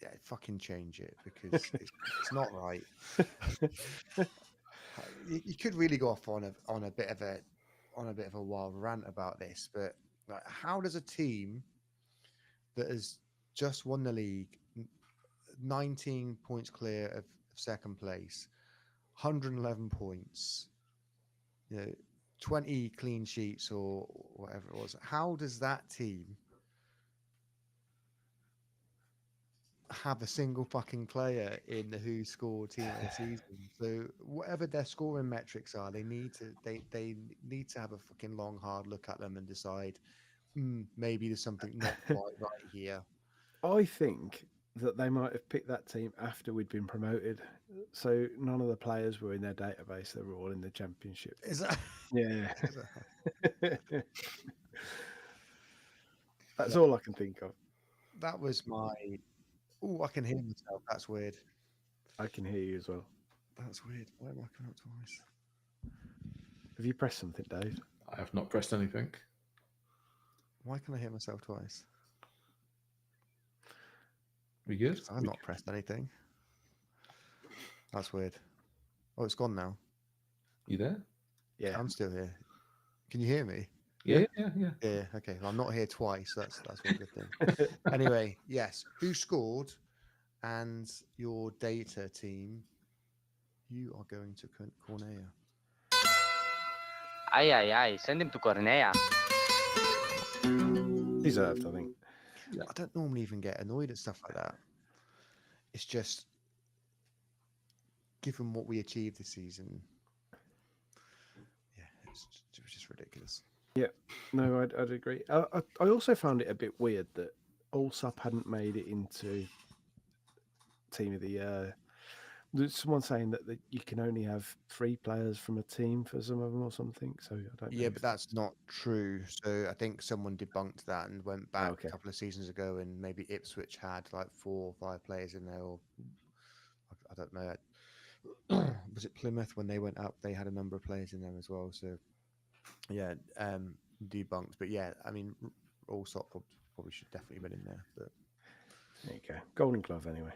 yeah, fucking change it because it's not right. You could really go off on a bit of a wild rant about this, but like, how does a team that has just won the league, 19 points clear of second place, 111 points, 20 clean sheets or whatever it was, how does that team have a single fucking player in the who scored team of the season? So whatever their scoring metrics are, they need to have a fucking long hard look at them and decide maybe there's something not quite right here. I think that they might have picked that team after we'd been promoted, so none of the players were in their database. They were all in the championship. Is that Yeah, that's Yeah. all I can think of. That was my I can hear myself. That's weird. I can hear you as well. That's weird. Why am I coming up twice? Have you pressed something, Dave? I have not pressed anything. Why can I hear myself twice? We good? I've not pressed anything. That's weird. Oh, it's gone now. You there? Yeah. I'm still here. Can you hear me? Yeah. Yeah. Okay. Well, I'm not here twice. That's one good thing. Anyway, yes. Who scored? And your data team, you are going to Cornea. Aye. Send him to Cornea. Deserved, I think. I don't normally even get annoyed at stuff like that. It's just, given what we achieved this season, yeah, it's just ridiculous. Yeah, no, I'd agree. I also found it a bit weird that Allsop hadn't made it into team of the year. There's someone saying that you can only have 3 players from a team for some of them or something. So I don't know. Yeah, but that's not true. So I think someone debunked that and went back okay. a couple of seasons ago, and maybe Ipswich had like 4 or 5 players in there, or I don't know. Was it Plymouth when they went up? They had a number of players in there as well. So yeah, debunked. But yeah, I mean, Allsop probably should definitely been in there. But There you go. Golden Glove, anyway.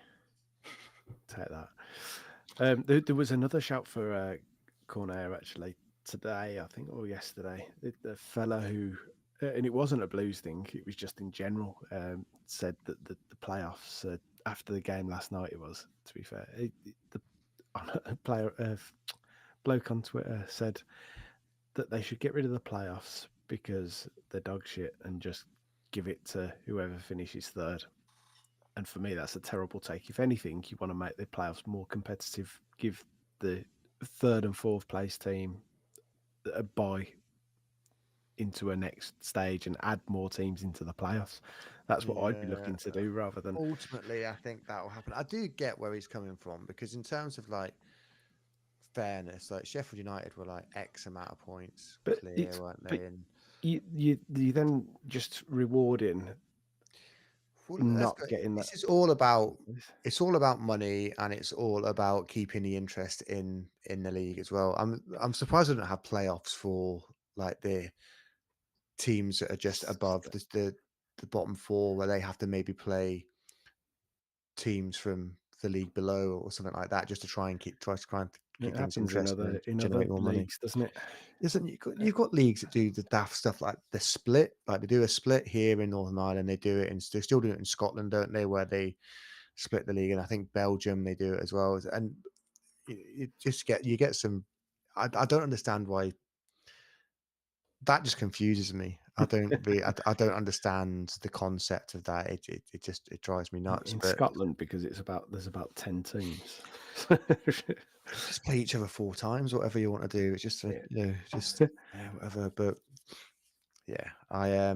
Take that. There was another shout for Cornea actually today, I think, or yesterday. The fella who, and it wasn't a Blues thing, it was just in general, said that the playoffs after the game last night, it was, to be fair, a bloke on Twitter said that they should get rid of the playoffs because they're dog shit and just give it to whoever finishes third. And for me, that's a terrible take. If anything, you want to make the playoffs more competitive, give the 3rd and 4th place team a bye into a next stage and add more teams into the playoffs. That's what I'd be looking to do rather than... Ultimately, I think that will happen. I do get where he's coming from, because in terms of like fairness, like Sheffield United were like X amount of points clear, weren't they? And you then just rewarding not getting that. This is all about, it's all about money, and it's all about keeping the interest in the league as well. I'm surprised I don't have playoffs for like the teams that are just above the bottom 4, where they have to maybe play teams from the league below or something like that, just to try and keep It things happens in interesting, other more money. leagues, doesn't it? Isn't you've got leagues that do the daft stuff like the split, like they do a split here in Northern Ireland, they do it, and they still do it in Scotland, don't they, where they split the league, and I think Belgium they do it as well, and you just get some. I don't understand why. That just confuses me. I don't understand the concept of that. It just drives me nuts. In but Scotland, because there's about 10 teams. just play each other 4 times, whatever you want to do. It's just whatever. But yeah, I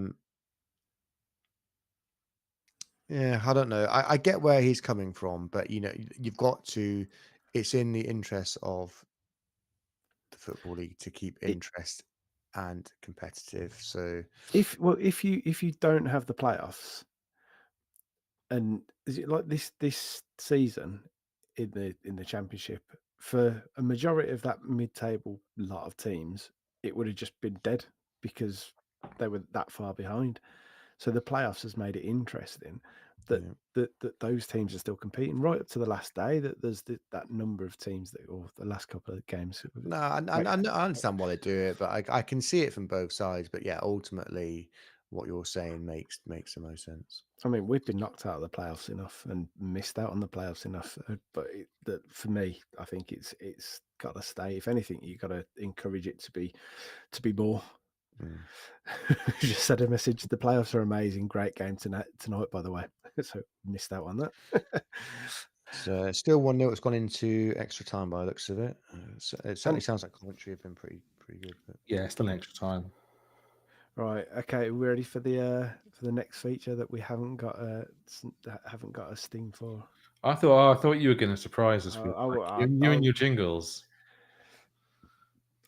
don't know. I get where he's coming from, but you've got to. It's in the interest of the Football League to keep interest and competitive. So if you don't have the playoffs, and is it like this season in the championship, for a majority of that mid-table lot of teams, it would have just been dead because they were that far behind. So the playoffs has made it interesting. that that those teams are still competing right up to the last day. That there's that number of teams that, or the last couple of games. No, I understand why they do it, but I can see it from both sides. But yeah, ultimately, what you're saying makes the most sense. I mean, we've been knocked out of the playoffs enough and missed out on the playoffs enough. But that for me, I think it's got to stay. If anything, you got to encourage it to be more. Just sent a message. The playoffs are amazing. Great game tonight, by the way. So missed out on that. So still 1-0. It's gone into extra time by the looks of it. So it certainly sounds like Coventry have been pretty good. But... Yeah, still an extra time. Right. Okay. We're ready for the next feature that we haven't got a sting for. I thought you were going to surprise us with you and your jingles.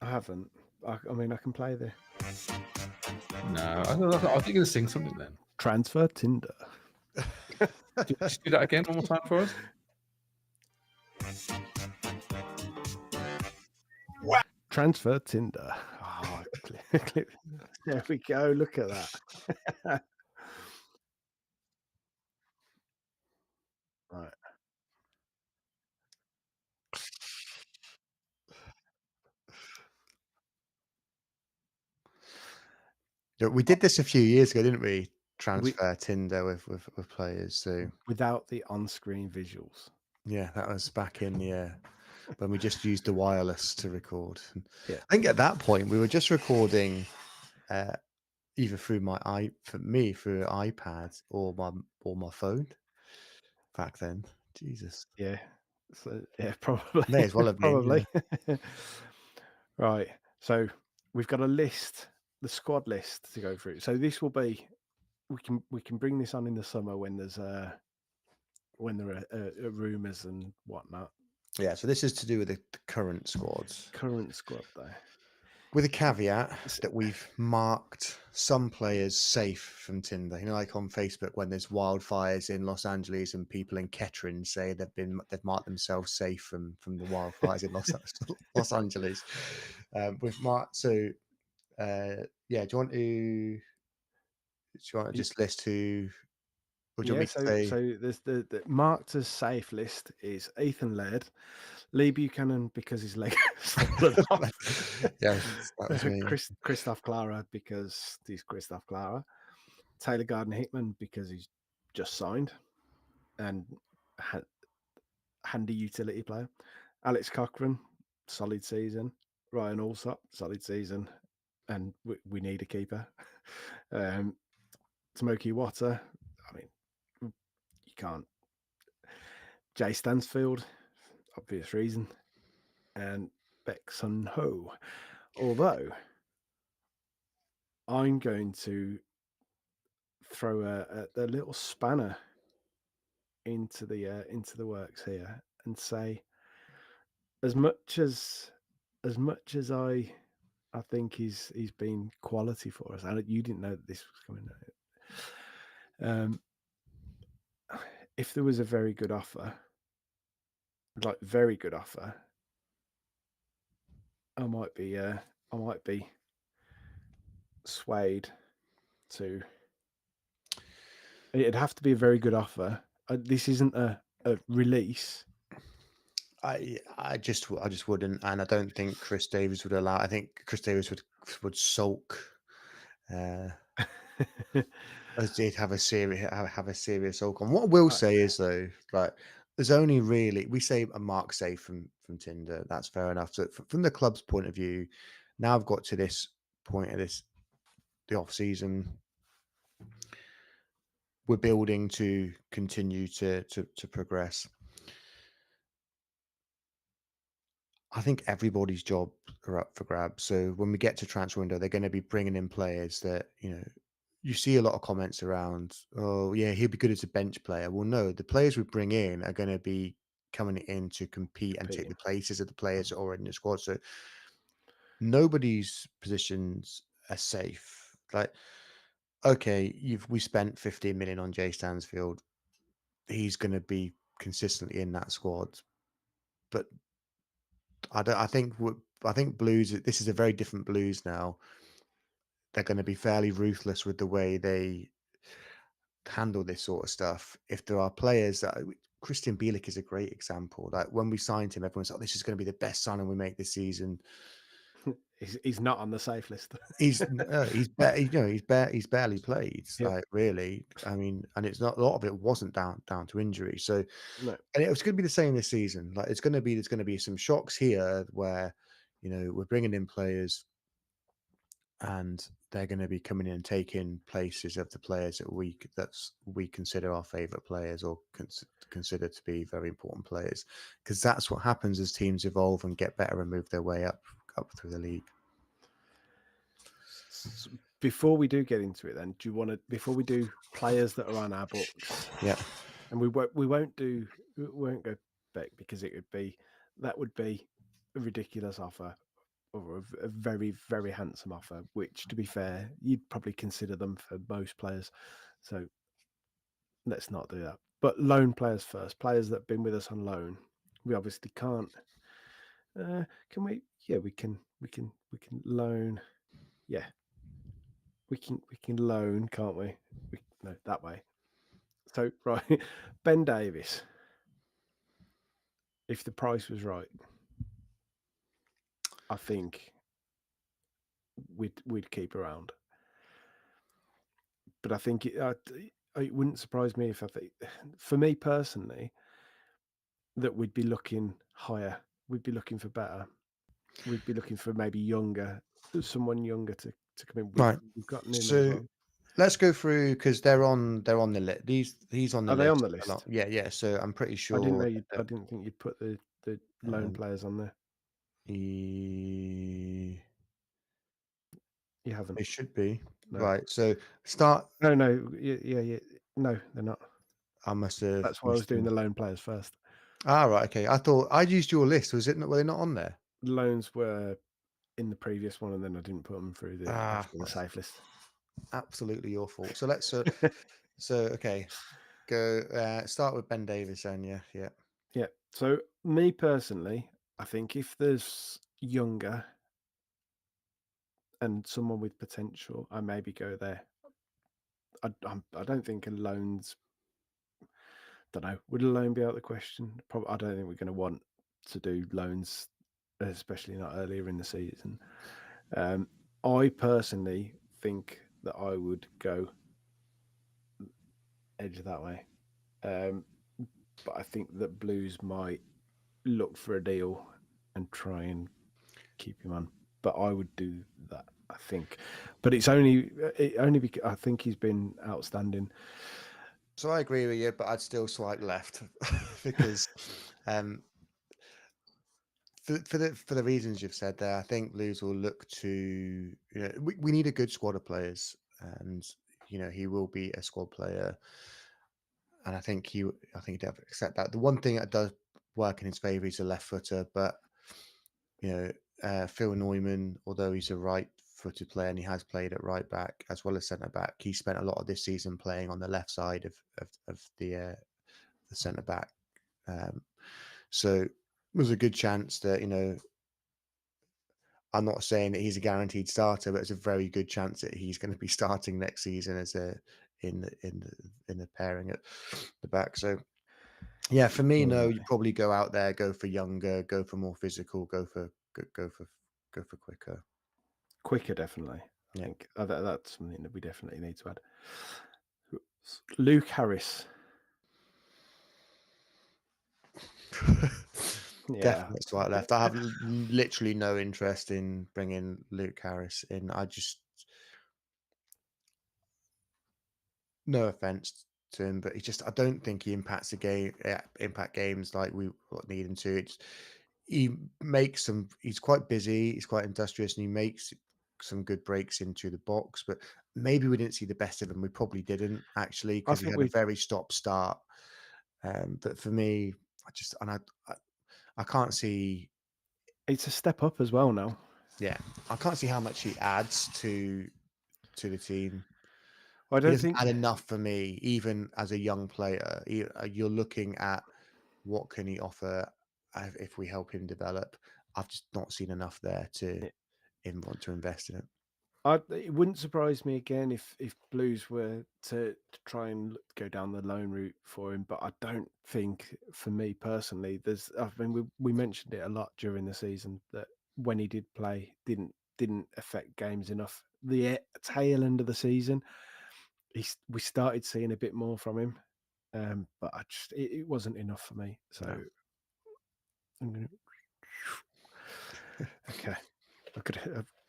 I haven't. I mean, I can play the. No, I think you're going to sing something then. Transfer Tinder. Just do that again one more time for us. Transfer Tinder. Oh, there we go. Look at that. Right. We did this a few years ago, didn't we? Transfer Tinder with players. So without the on-screen visuals. Yeah, that was back in the when we just used the wireless to record. Yeah. I think at that point we were just recording either through through an iPad or my phone. Back then, Jesus. Yeah. So yeah, probably. May as well have been, probably. Yeah. Right. So we've got a list, the squad list to go through. So this will be, we can bring this on in the summer when there's when there are rumours and whatnot. Yeah. So this is to do with the current squads. Current squad though. With a caveat that we've marked some players safe from Tinder. You know, like on Facebook when there's wildfires in Los Angeles and people in Kettering say they've marked themselves safe from the wildfires in Los Angeles. We've marked. So, yeah. Do you want to just list who? Or do you want me to say? So there's the marked as safe list is Ethan Laird, Lee Buchanan because his leg fallen off. Yeah, that was me. Christoph Clara because he's Christoph Clara. Taylor Gardner Hickman because he's just signed and handy utility player. Alex Cochran, solid season. Ryan Allsop, solid season, and we need a keeper. Tomoki Wata, I mean, you can't. Jay Stansfield, obvious reason, and Beck Sun Ho. Although I'm going to throw a little spanner into the works here and say, as much as I think he's been quality for us. You didn't know that this was coming. If there was a very good offer, I might be swayed to. It'd have to be a very good offer. This isn't a release. I just wouldn't, and I don't think Chris Davies would allow. I think Chris Davies would sulk. As did have a serious sulk on. What I will say is though, like there's only really we say a mark safe from Tinder. That's fair enough. So from the club's point of view, now I've got to this point of the off season. We're building to continue to progress. I think everybody's job are up for grabs. So when we get to transfer window, they're going to be bringing in players that, you see a lot of comments around, oh, yeah, he'll be good as a bench player. Well, no, the players we bring in are going to be coming in to compete and take the places of the players that are already in the squad. So nobody's positions are safe. Like, okay, we spent 15 million on Jay Stansfield. He's going to be consistently in that squad. But I think Blues. This is a very different Blues now. They're going to be fairly ruthless with the way they handle this sort of stuff if there are players that Christian Bielik is a great example. Like when we signed him, everyone's like, "This is going to be the best signing we make this season." He's not on the safe list. He's barely played, Yep. like really. I mean, and it's not a lot of it wasn't down to injury. So, No. and it was going to be the same this season. Like there's going to be some shocks here where, we're bringing in players and they're going to be coming in and taking places of the players that we consider our favorite players or consider to be very important players, because that's what happens as teams evolve and get better and move their way up through the league. Before we do get into it, then, do you want to? Before we do players that are on our books, Yeah. and we won't go back because that would be a ridiculous offer or a very, very handsome offer, which, to be fair, you'd probably consider them for most players. So let's not do that. But loan players first, players that have been with us on loan. We obviously can't. Can we? Yeah, we can loan. Yeah, we can loan, can't we? No, that way. So right, Ben Davis. If the price was right, I think we'd keep around. But I think it wouldn't surprise me if for me personally, that we'd be looking higher. We'd be looking for better. We'd be looking for maybe someone younger to come in. Right. We've got him as So well. let's go through because they're on the list. He's on the Are list. they on the list? Yeah. So I'm pretty sure. I didn't know I didn't think you'd put the loan players on there. You haven't. They should be. No. Right. So start. No. Yeah. No, they're not. I must have. That's why I was doing the loan players first. Right. Okay. I thought I'd used your list. Were they not on there? Loans were in the previous one, and then I didn't put them through the safe list. Absolutely your fault. So let's. Okay. Go. Start with Ben Davis then. Yeah. So me personally, I think if there's younger and someone with potential, I maybe go there. I don't think a loan's. Don't know. Would a loan be out of the question? Probably. I don't think we're going to want to do loans, especially not earlier in the season. I personally think that I would go edge that way. But I think that Blues might look for a deal and try and keep him on. But I would do that, I think. But it's only because I think he's been outstanding. So I agree with you, but I'd still swipe left because for the reasons you've said there, I think Blues will look to we need a good squad of players, and he will be a squad player, and I think he'd have to accept that. The one thing that does work in his favour is a left footer, but Phil Neumann, although he's a right-footed player and he has played at right back as well as centre back, he spent a lot of this season playing on the left side of the centre back. So there's a good chance that I'm not saying that he's a guaranteed starter, but it's a very good chance that he's going to be starting next season as in the pairing at the back. So yeah, for me, no, you probably go out there, go for younger, go for more physical, go for quicker. Quicker, definitely. I Yeah. think that's something that we definitely need to add. Luke Harris. Definitely swipe left. I have literally no interest in bringing Luke Harris in. No offense to him, but I don't think he impacts the game, impact games like we need him to. He's quite busy, he's quite industrious, and he makes some good breaks into the box, but maybe we didn't see the best of him. We probably didn't actually, because he had a very stop-start. But for me, I can't see. It's a step up as well now. Yeah, I can't see how much he adds to the team. I don't think add enough for me, even as a young player. You're looking at what can he offer if we help him develop. I've just not seen enough there to want to invest in it. It wouldn't surprise me again if Blues were to try and go down the loan route for him, but I don't think, for me personally, I mean, we mentioned it a lot during the season that when he did play, didn't affect games enough. The tail end of the season, we started seeing a bit more from him, but it wasn't enough for me. So No. I'm gonna. Okay, I've got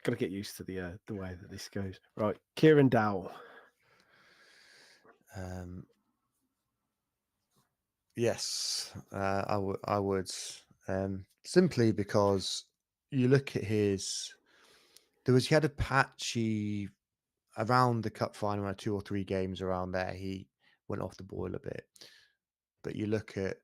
to get used to the way that this goes. Right, Kieran Dowell. Yes, I would. Simply because you look at he had a patchy around the cup final, 2 or 3 games around there. He went off the boil a bit, but you look at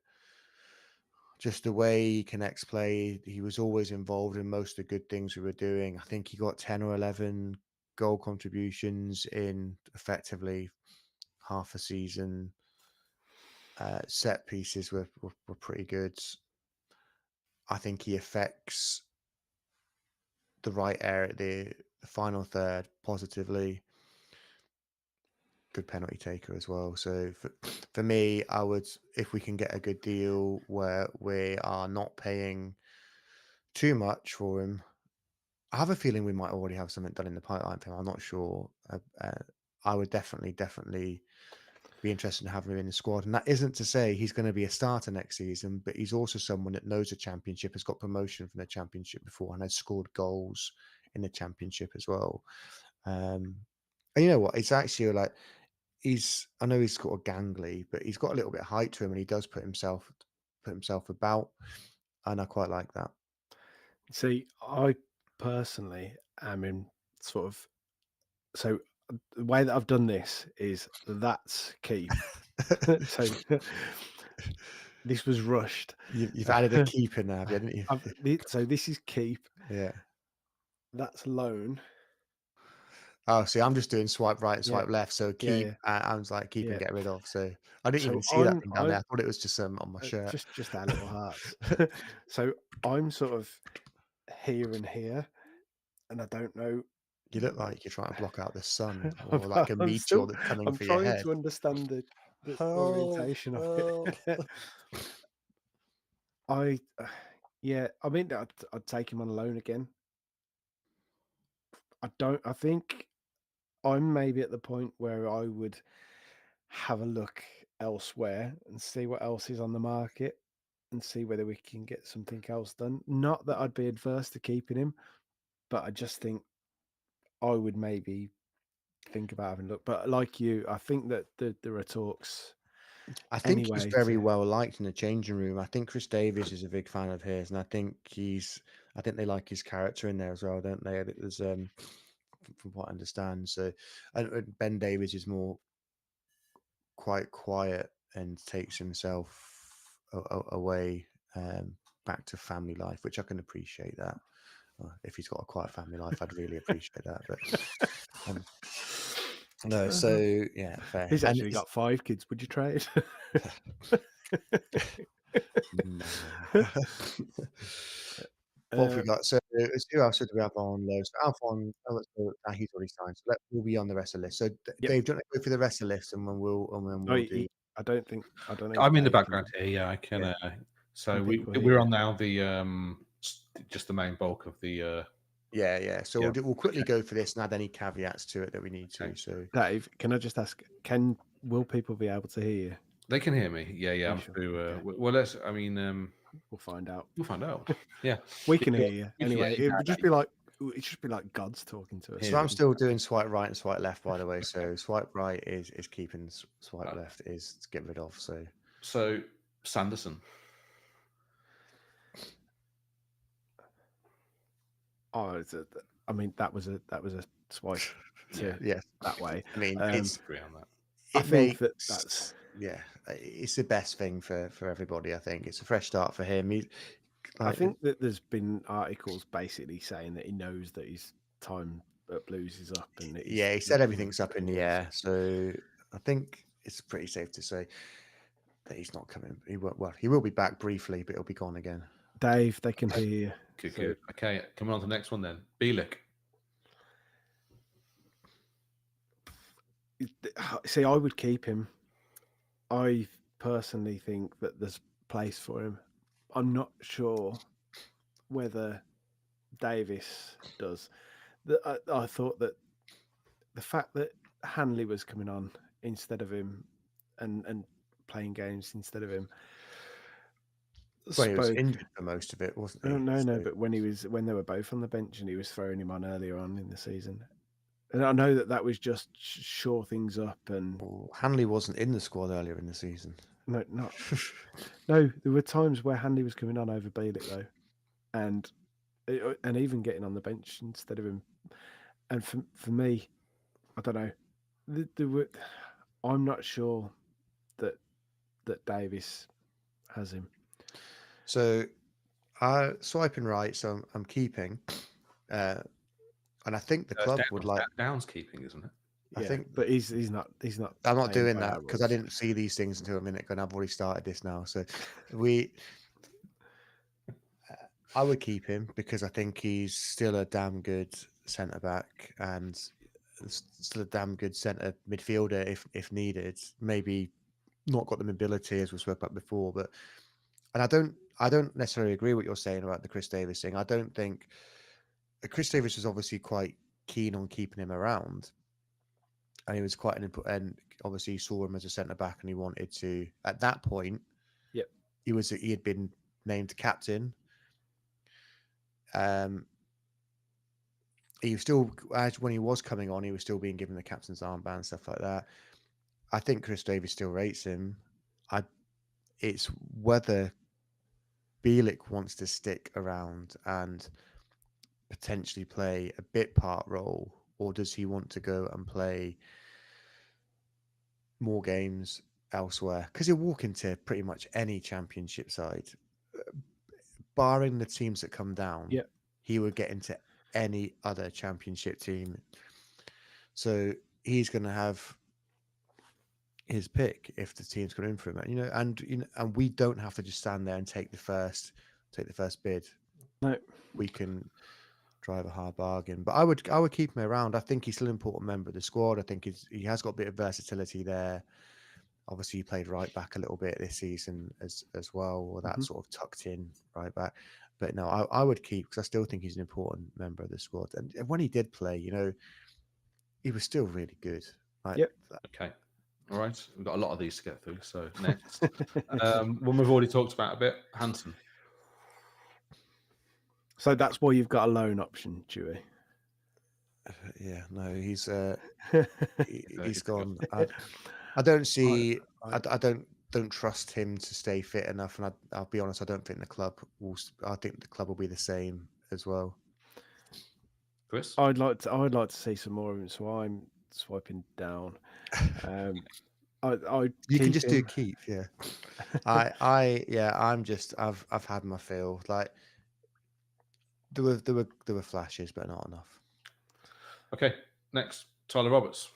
just the way he connects play. He was always involved in most of the good things we were doing. I think he got 10 or 11 goal contributions in effectively half a season. Set pieces were pretty good. I think he affects the right area, the final third positively. Good penalty taker as well. So for me, I would, if we can get a good deal where we are not paying too much for him, I have a feeling we might already have something done in the pipeline for him. I'm not sure. I would definitely be interested in having him in the squad. And that isn't to say he's going to be a starter next season, but he's also someone that knows the championship, has got promotion from the championship before, and has scored goals in the championship as well. And you know what? It's actually like I know he's sort of gangly, but he's got a little bit of height to him, and he does put himself about, and I quite like that. See, I personally am in sort of. So the way that I've done this is that's keep. So this was rushed. You've added a keeper now, haven't you? So this is keep. Yeah. That's loan. Oh, see, I'm just doing swipe right and Yeah. swipe left. So keep, I was like keep and Yeah. get rid of. So I didn't So even see that thing down there. I thought it was just on my shirt. Just our little hearts. So I'm sort of here and here, and I don't know. You look like you're trying to block out the sun, or like a meteor that's coming I'm for your trying head. to understand the orientation of it. I mean, I'd take him on loan again. I think I'm maybe at the point where I would have a look elsewhere and see what else is on the market and see whether we can get something else done. Not that I'd be adverse to keeping him, but I just think I would maybe think about having a look. But like you, I think that there are talks. I think he's Anyway, very well liked in the changing room. I think Chris Davies is a big fan of his, and I think they like his character in there as well, don't they? There's from what I understand. So, and Ben Davies is more quite quiet and takes himself away back to family life, which I can appreciate that. If he's got a quiet family life, I'd really appreciate that. But no, so yeah, fair. He's actually got 5 kids. Would you trade? No. What have we got? So who else did we have on low? So Alphon, he's already signed. So we'll be on the rest of the list. So Dave, do you want to go through the rest of the list, and then we'll do. I don't know. I'm in the Dave background here. Yeah, I can. So we're on now the just the main bulk of the. Yeah. So we'll quickly go for this and add any caveats to it that we need to. Okay. So Dave, can I just ask? Will people be able to hear you? They can hear me. Yeah. I'm sure? through. Okay. Well, let's. I mean, we'll find out. We'll find out. Yeah, we can hear you anyway. Yeah, it would just be like God's talking to us. So I'm still doing swipe right and swipe left, by the way. So swipe right is keeping, swipe left is to get rid of. So Sanderson. Oh, I mean that was a swipe. Yes, that way. I mean, it's agree on that. I think that's it's the best thing for everybody. I think it's a fresh start for him. I think that there's been articles basically saying that he knows that his time at Blues is up, and he said everything's up in the air. So I think it's pretty safe to say that he's not coming. He will be back briefly, but he'll be gone again. Dave, they can hear you. Good. Okay, coming on to the next one then. Bielik. See, I would keep him. I personally think that there's place for him. I'm not sure whether Davis does. I thought that the fact that Hanley was coming on instead of him and playing games instead of him Well, he was spoke. injured for most of it, wasn't he? No, So, but when they were both on the bench and he was throwing him on earlier on in the season, and I know that was just shore things up. And well, Hanley wasn't in the squad earlier in the season. no, no, there were times where Hanley was coming on over Bielik though, and even getting on the bench instead of him. And for me, I don't know. I'm not sure that Davis has him. So, swiping right, so I'm keeping, and I think the club would like. Downs keeping, isn't it? I think, but he's not. I'm not playing doing by that our because I rules. didn't see these things until a minute ago, and I've already started this now. So, I would keep him because I think he's still a damn good centre back and still a damn good centre midfielder if needed. Maybe not got the mobility as we spoke about before, but and I don't necessarily agree with what you're saying about the Chris Davis thing. I don't think Chris Davis was obviously quite keen on keeping him around, and he was quite an input. And obviously, he saw him as a centre back, and he wanted to. At that point, Yep. he had been named captain. He was still, as when he was coming on, he was still being given the captain's armband and stuff like that. I think Chris Davis still rates him. It's whether Bielik wants to stick around and potentially play a bit part role, or does he want to go and play more games elsewhere? Because he'll walk into pretty much any championship side, barring the teams that come down. Yep. He would get into any other championship team. So he's going to have his pick if the team's going in for him, and we don't have to just stand there and take the first bid. No, we can drive a hard bargain. But I would keep him around. I think he's still an important member of the squad. I think he has got a bit of versatility there. Obviously, he played right back a little bit this season as well, or that sort of tucked in right back. But no, I would keep because I still think he's an important member of the squad. And when he did play, he was still really good. Yep. Okay. All right. We've got a lot of these to get through. So next, one we've already talked about a bit, Hansen. So that's why you've got a loan option, Dewey. Yeah, no, he's gone. I don't see. I don't trust him to stay fit enough, and I'll be honest. I don't think the club will. I think the club will be the same as well. Chris, I'd like to see some more of him, so I'm swiping down. You can just do keep, yeah. I've had my fill. Like there were flashes, but not enough. Okay, next, Tyler Roberts.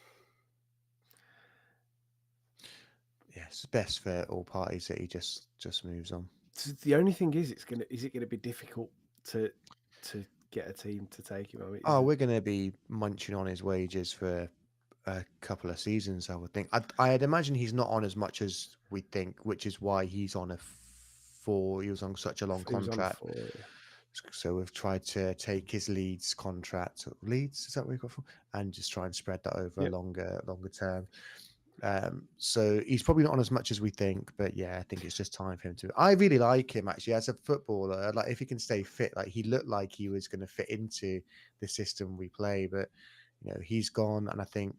Yes, best for all parties that he just moves on. So the only thing is, is it gonna be difficult to get a team to take him? I mean, we're going to be munching on his wages for a couple of seasons, I would think. I'd imagine he's not on as much as we think, which is why he's on he was on such a long contract. So we've tried to take his Leeds contract. Leeds, is that what we've got for? And just try and spread that over a longer term. So he's probably not on as much as we think, but yeah, I think it's just time for him to. I really like him actually as a footballer. Like if he can stay fit, like he looked like he was going to fit into the system we play, but he's gone, and I think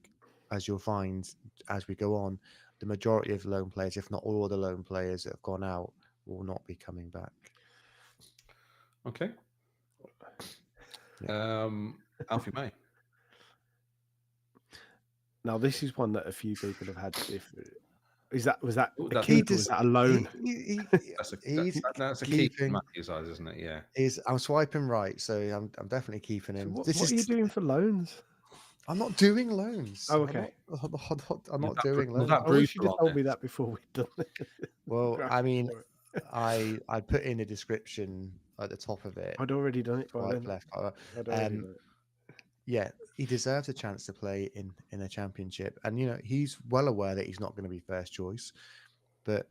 as you'll find as we go on, the majority of loan players, if not all the loan players that have gone out, will not be coming back. Okay. Alfie May. Now this is one that a few people have had different. Was that a He keep or was that a loan? That's a keep in Matthew's eyes, isn't it? Yeah. I'm swiping right, so I'm definitely keeping him. So what are you doing for loans? I'm not doing loans. Oh, okay. I'm not doing loans. I wish you'd have told me that before we'd done it. Well, I mean, I put in a description at the top of it. I'd already done it. Right, left. Yeah, he deserves a chance to play in a championship, and he's well aware that he's not going to be first choice, but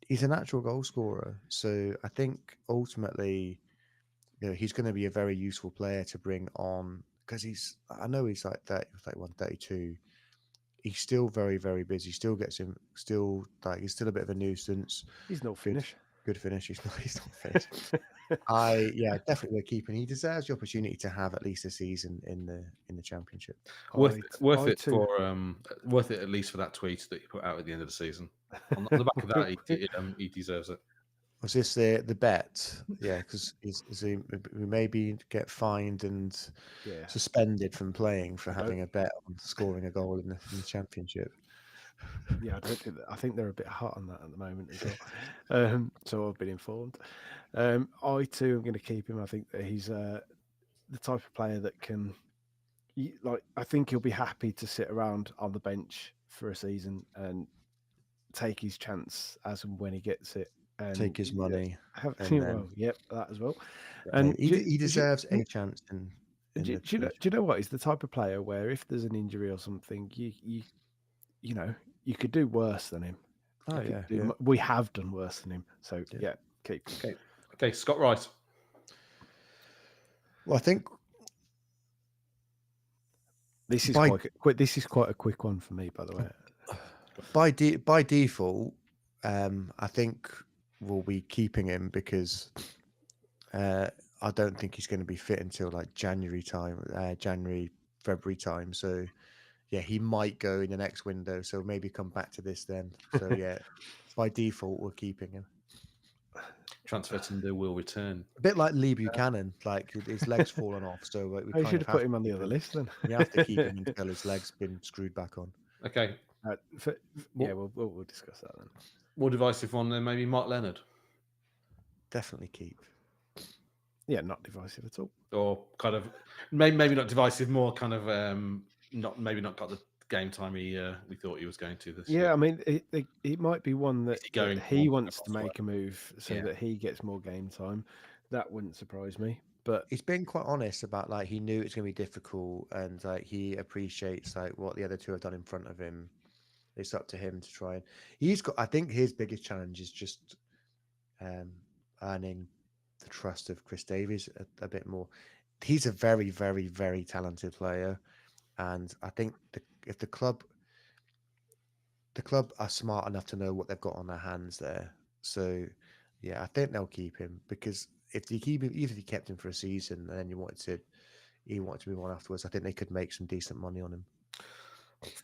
he's a natural goal scorer. So I think ultimately, he's going to be a very useful player to bring on because I know he's like 30, 31, 32. He's still very, very busy. Still gets him. Still he's still a bit of a nuisance. He's no finish. Good finish. He's not finished. Definitely keeping. He deserves the opportunity to have at least a season in the championship. Worth I it too. for worth it at least for that tweet that you put out at the end of the season. On the back of that, he deserves it. Was this the bet? Yeah, because we maybe get fined and suspended from playing for having a bet on scoring a goal in the championship. Yeah, I think they're a bit hot on that at the moment as well. So I've been informed. I too am going to keep him. I think that he's the type of player that can, I think he'll be happy to sit around on the bench for a season and take his chance as and when he gets it. And take his money. Yep, that as well. And he deserves a chance. Do you know what? He's the type of player where if there's an injury or something, you could do worse than him. Oh yeah. We have done worse than him. So keep. Okay, Scott Wright. Well, I think this is quite a quick one for me, by the way. By default, I think we'll be keeping him because I don't think he's going to be fit until like January, February time. So yeah, he might go in the next window. So maybe come back to this then. So yeah, by default, we're keeping him. Transfer Tinder will return. A bit like Lee Buchanan, like his legs fallen off. So we should have put him on the other list then. We have to keep him until his legs been screwed back on. Okay. We'll discuss that then. More divisive one then, maybe Mark Leonard. Definitely keep. Yeah, not divisive at all. Or kind of maybe not divisive, more kind of not got the game time we thought he was going to this year. I mean, it might be one that he wants to make a move so that he gets more game time. That wouldn't surprise me. But he's been quite honest about like he knew it's going to be difficult and like he appreciates like what the other two have done in front of him. It's up to him to try and I think his biggest challenge is just earning the trust of Chris Davies a bit more. He's a very, very, very talented player, and I think if the club are smart enough to know what they've got on their hands there, so yeah, I think they'll keep him because if you keep him, even if you kept him for a season and then he wanted to move on afterwards, I think they could make some decent money on him.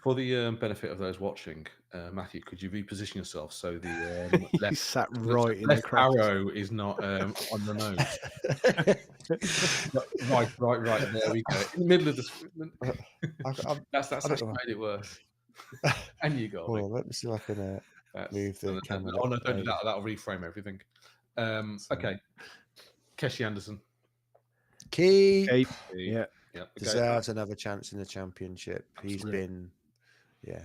For the benefit of those watching, Matthew, could you reposition yourself so the left sat right in left the cracks. arrow is not on the nose? right. There we go. In the middle of the screen. That's actually made it worse. And you got it. Let me see if I can move the camera. Oh no, don't do that. That'll reframe everything. Okay. Keshi Anderson. Keep. Yeah. Deserves another chance in the championship. He's been,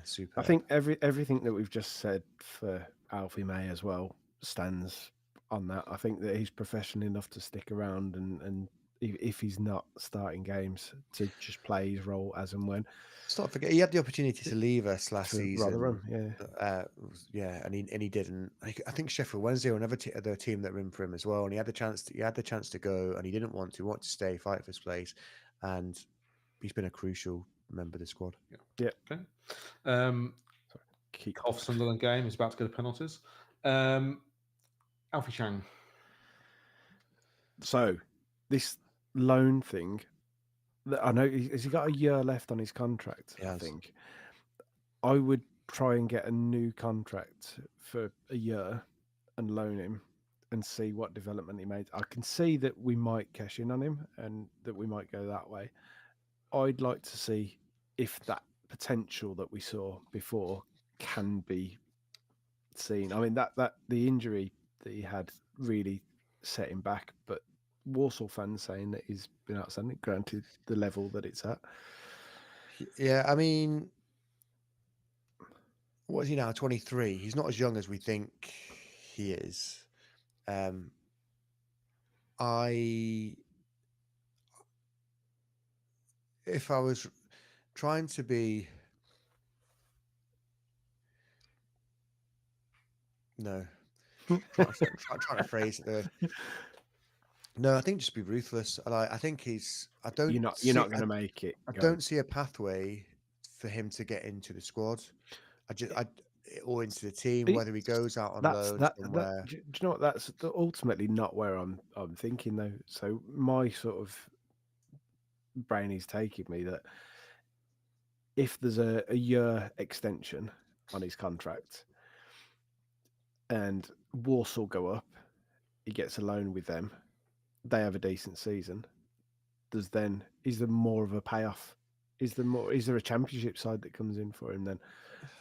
super. I think everything that we've just said for Alfie May as well stands on that. I think that he's professional enough to stick around and if he's not starting games, to just play his role as and when. Let's not forget he had the opportunity to lance us last season. Rotherham, and he didn't. I think Sheffield Wednesday or another team that were in for him as well, and he had the chance to go, and he didn't want to. He wanted to stay, fight for his place, and he's been a crucial member of the squad. Yeah. Okay. Off Sunderland game is about to go to penalties. Alfie Chang. So this loan thing, I know has he got a year left on his contract? Yes. I think I would try and get a new contract for a year and loan him and see what development he made. I can see that we might cash in on him and that we might go that way. I'd like to see if that potential that we saw before can be seen. I mean that the injury that he had really set him back, but Walsall fans saying that he's been outstanding, granted the level that it's at. Yeah, I mean, what is he now? 23. He's not as young as we think he is. if I was trying to be no, trying to phrase it though. No, I think just be ruthless. I think he's. I don't You're not see. going to make it. I Go. don't see a pathway for him to get into the squad. Or into the team, whether he goes out on loan somewhere. Do you know what? That's ultimately not where I'm thinking though. So my sort of brain is taking me that if there's a year extension on his contract and Warsaw go up, he gets a loan with them. They have a decent season. Is there more of a payoff? Is there a championship side that comes in for him then?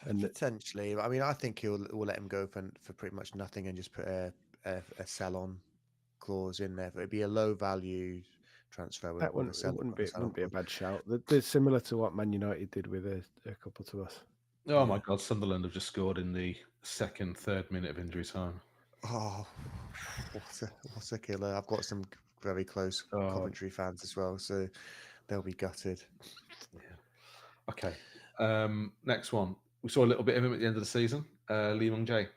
And Potentially, I mean, I think we'll let him go for pretty much nothing and just put a sell on clause in there. But it'd be a low value transfer with that a sell. wouldn't be a bad shout. They're similar to what Man United did with a couple to us. Oh my God, Sunderland have just scored in the third minute of injury time. Oh, what a killer! I've got some very close Coventry fans as well, so they'll be gutted. Yeah. Okay. Next one. We saw a little bit of him at the end of the season. Lee Mung Jae.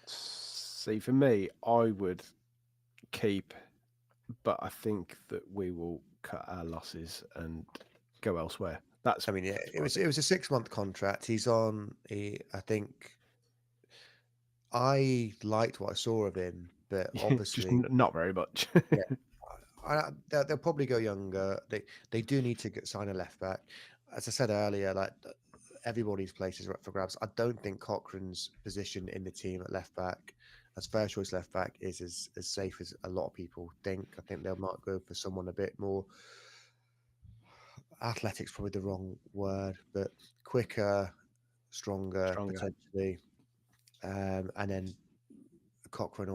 See, for me, I would keep, but I think that we will cut our losses and go elsewhere. I mean, yeah, it was a 6-month contract. He's on. I think I liked what I saw of him, but obviously just not very much. they'll probably go younger. They do need to sign a left back. As I said earlier, like everybody's places are up for grabs. I don't think Cochrane's position in the team at left back, as first choice left back, is as safe as a lot of people think. I think they might go for someone a bit more. Athletic's probably the wrong word, but quicker, stronger. Potentially, and then Cochrane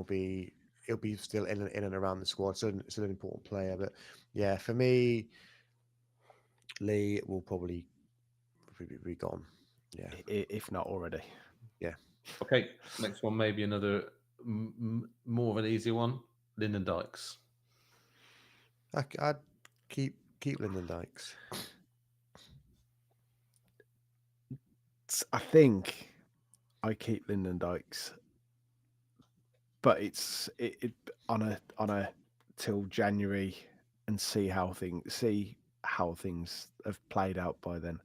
he'll be still in and around the squad, so it's an important player. But yeah, for me, Lee will probably be gone. Yeah, if not already. Yeah. Okay, next one, maybe another more of an easy one. Lyndon Dykes. I'd keep Lyndon Dykes. I think I keep Lyndon Dykes, but it's on a till January and see how things have played out by then.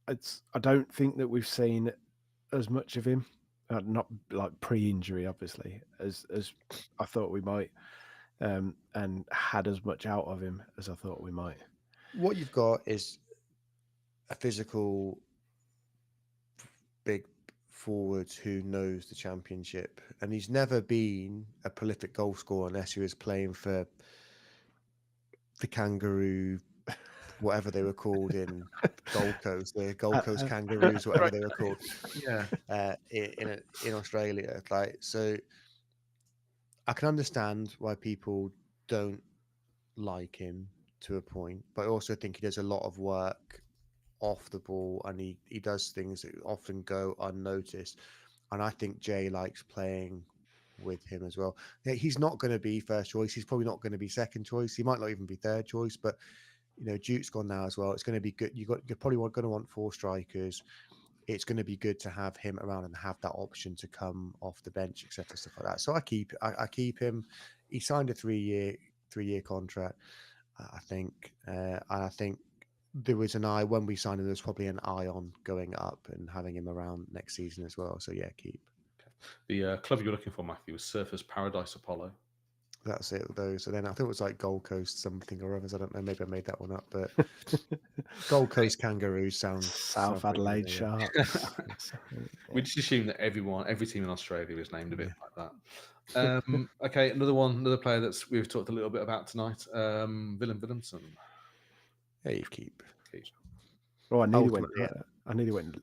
I don't think that we've seen as much of him, not like pre-injury, obviously, as I thought we might, and had as much out of him as I thought we might. What you've got is a physical, big forward who knows the championship, and he's never been a prolific goal scorer unless he was playing for the Kangaroo, whatever they were called in Gold Coast, the Gold Coast Kangaroos, whatever they were called. Yeah. In Australia, like, so I can understand why people don't like him to a point, but I also think he does a lot of work off the ball, and he does things that often go unnoticed. And I think Jay likes playing with him as well. Yeah, he's not going to be first choice. He's probably not going to be second choice. He might not even be third choice. But Duke's gone now as well. It's going to be good. You're probably going to want 4 strikers. It's going to be good to have him around and have that option to come off the bench, etc., stuff like that. So I keep him. He signed a 3-year contract, I think. And I think there was an eye when we signed him. There was probably an eye on going up and having him around next season as well. So yeah, keep. The club you're looking for, Matthew, was Surfers Paradise Apollo. That's it, though. So then I think it was like Gold Coast something or others. I don't know. Maybe I made that one up, but Gold Coast Kangaroos South Adelaide Sharks. We just assume that every team in Australia is named a bit like that. Okay, another player that's we've talked a little bit about tonight. Willem Willemsen. Yeah, you keep. Oh, I nearly went.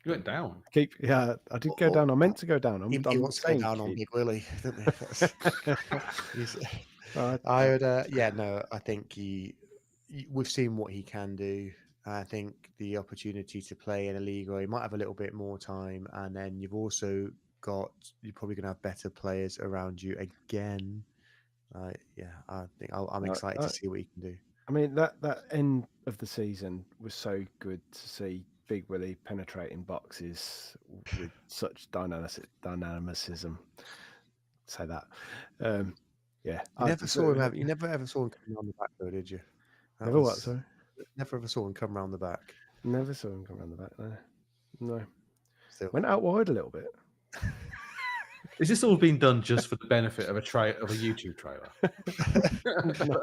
You went down. Keep. Yeah, I did go down. I meant to go down. He wants to go down on Big Willie, don't he? I would. I think we've seen what he can do. I think the opportunity to play in a league where he might have a little bit more time, and then you're probably going to have better players around you again. I think I'm excited to see what he can do. I mean, that end of the season was so good to see Big Willie penetrating boxes with such dynamicism. Say that. Yeah. You never saw him. You never ever saw him come around the back, though, did you? Never what, sorry? Never ever saw him come around the back. Never saw him come around the back, no. No. Still. Went out wide a little bit. Is this all being done just for the benefit of a YouTube trailer?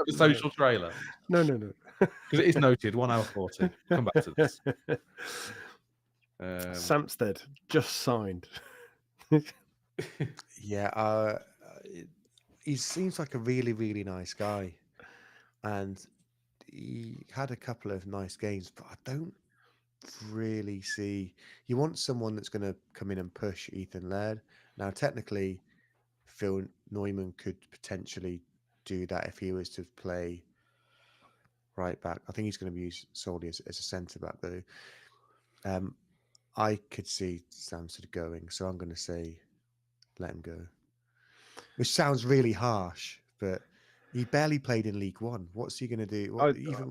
A social trailer? No. Because it is noted, 1 hour 40. Come back to this. Samstead just signed. Yeah, he seems like a really, really nice guy, and he had a couple of nice games, but I don't really see. You want someone that's going to come in and push Ethan Laird. Now, technically, Phil Neumann could potentially do that if he was to play right back. I think he's going to be used solely as a centre back, though. I could see Samstead going, so I'm going to say let him go. Which sounds really harsh, but he barely played in League One. What's he going to do?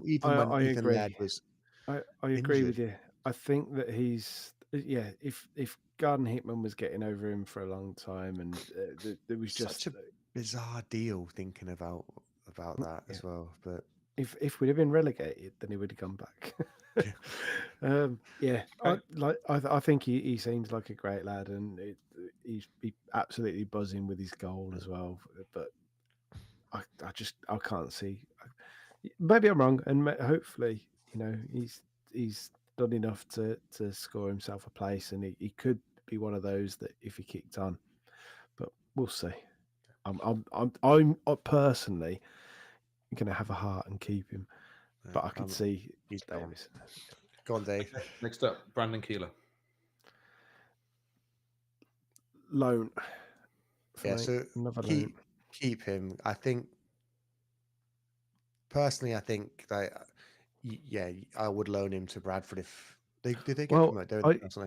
Even when Ethan agree. Laird was I agree injured. with you. I think that he's if Garden Hickman was getting over him for a long time, and there was just such a bizarre deal thinking about that as well. But if we'd have been relegated, then he would have come back. I think he seems like a great lad, and he's absolutely buzzing with his goal as well. But I can't see. Maybe I'm wrong, and hopefully, he's done enough to score himself a place, and he could be one of those that if he kicked on. But we'll see. I'm personally going to have a heart and keep him, but I can see he's Davis. Go on, Dave. Next up, Brandon Keeler. Loan. Yeah, so keep him. I think personally, I think that I would loan him to Bradford if did they get promoted?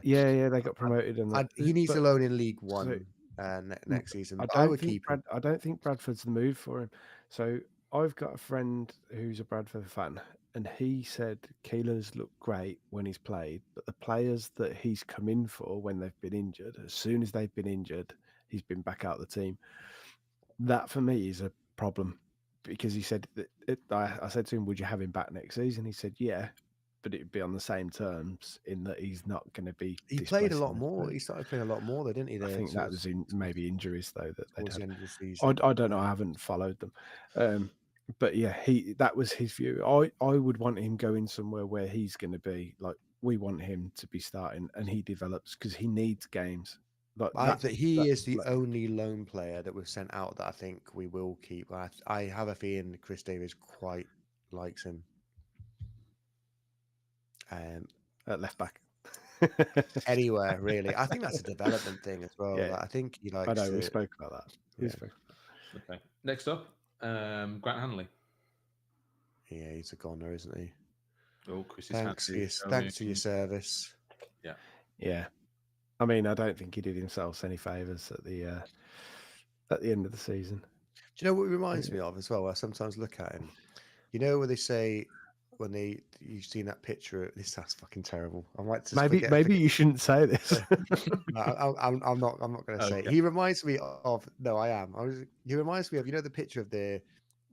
They got promoted, and he needs a loan in League One next season. I would keep him. I don't think Bradford's the move for him. So I've got a friend who's a Bradford fan, and he said Keeler's looked great when he's played, but the players that he's come in for when they've been injured, as soon as they've been injured, he's been back out of the team. That for me is a problem, because he said that I said to him, "Would you have him back next season?" He said, "Yeah, but it'd be on the same terms in that he's not going to be." He played a lot more. He started playing a lot more, though, didn't he? I think that was maybe injuries though that towards the end of the season. I don't know. I haven't followed them, but yeah, that was his view. I would want him going somewhere where he's going to be. Like, we want him to be starting, and he develops because he needs games. He is the only lone player that we've sent out that I think we will keep. I have a feeling Chris Davies quite likes him. At left back. Anywhere really. I think that's a development thing as well. Yeah. Like, I think he likes. I know we spoke about that. Yeah. Okay. Next up, Grant Hanley. Yeah, he's a goner, isn't he? Oh, Chris, thanks for your service. Yeah. Yeah. I mean, I don't think he did himself any favours at the end of the season. Do you know what it reminds me of as well? I sometimes look at him. You know where they say when you've seen that picture. This sounds fucking terrible. I might just maybe you shouldn't say this. No, I'm not going to say it. He reminds me of. No, I am. He reminds me of the picture of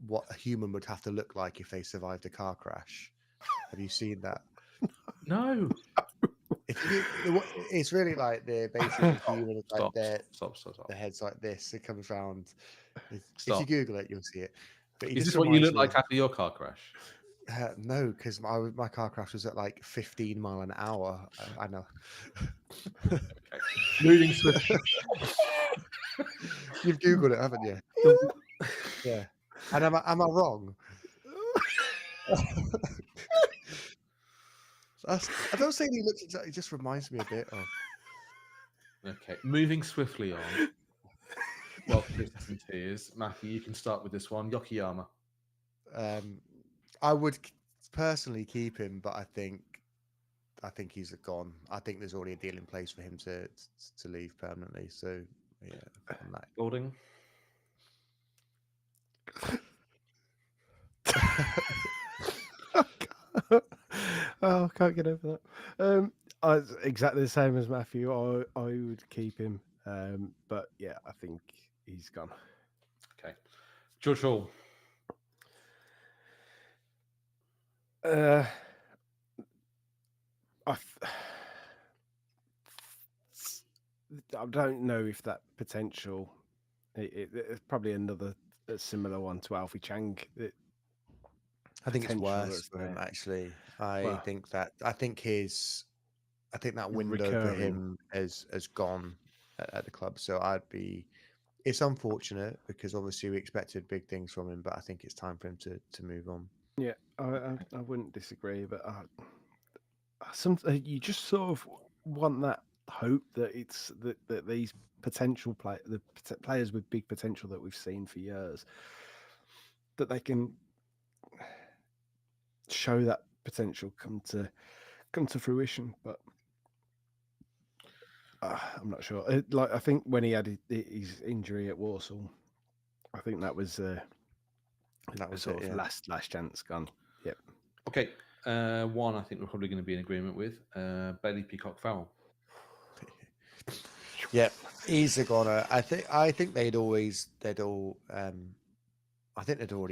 what a human would have to look like if they survived a car crash. Have you seen that? No. It's really like the basic human, like stop. The head's like this. It comes round. If you Google it, you'll see it. But is this what you look like after your car crash? No, because my car crash was at like 15 mile an hour. I know. Okay. Moving swiftly. You've Googled it, haven't you? Yeah. And am I wrong? I don't say he looks exactly. It just reminds me a bit of. Okay, moving swiftly on. Well, Chris in tears. Matthew, you can start with this one. Yokoyama. I would personally keep him, but I think he's gone. I think there's already a deal in place for him to leave permanently. So yeah, on that. Golding. Oh, I can't get over that. Exactly the same as Matthew. I would keep him, but yeah, I think he's gone. Okay. George Hall. Uh, I, I don't know if that potential. It's probably another similar one to Alfie Chang. I think it's Potential worse that's for him there. actually. I Well, think that that window for recurring. him has gone at the club. So it's unfortunate because obviously we expected big things from him, but I think it's time for him to move on. Yeah, I wouldn't disagree, but you just sort of want that hope that that these players with big potential that we've seen for years, that they can show that potential come to fruition. But I'm not sure. I think when he had his injury at Warsaw, I think that was That was sort it, of yeah. last chance gone. Yep. Okay. One I think we're probably going to be in agreement with. Bailey Peacock Farrell. Yeah, he's a goner. I think they'd already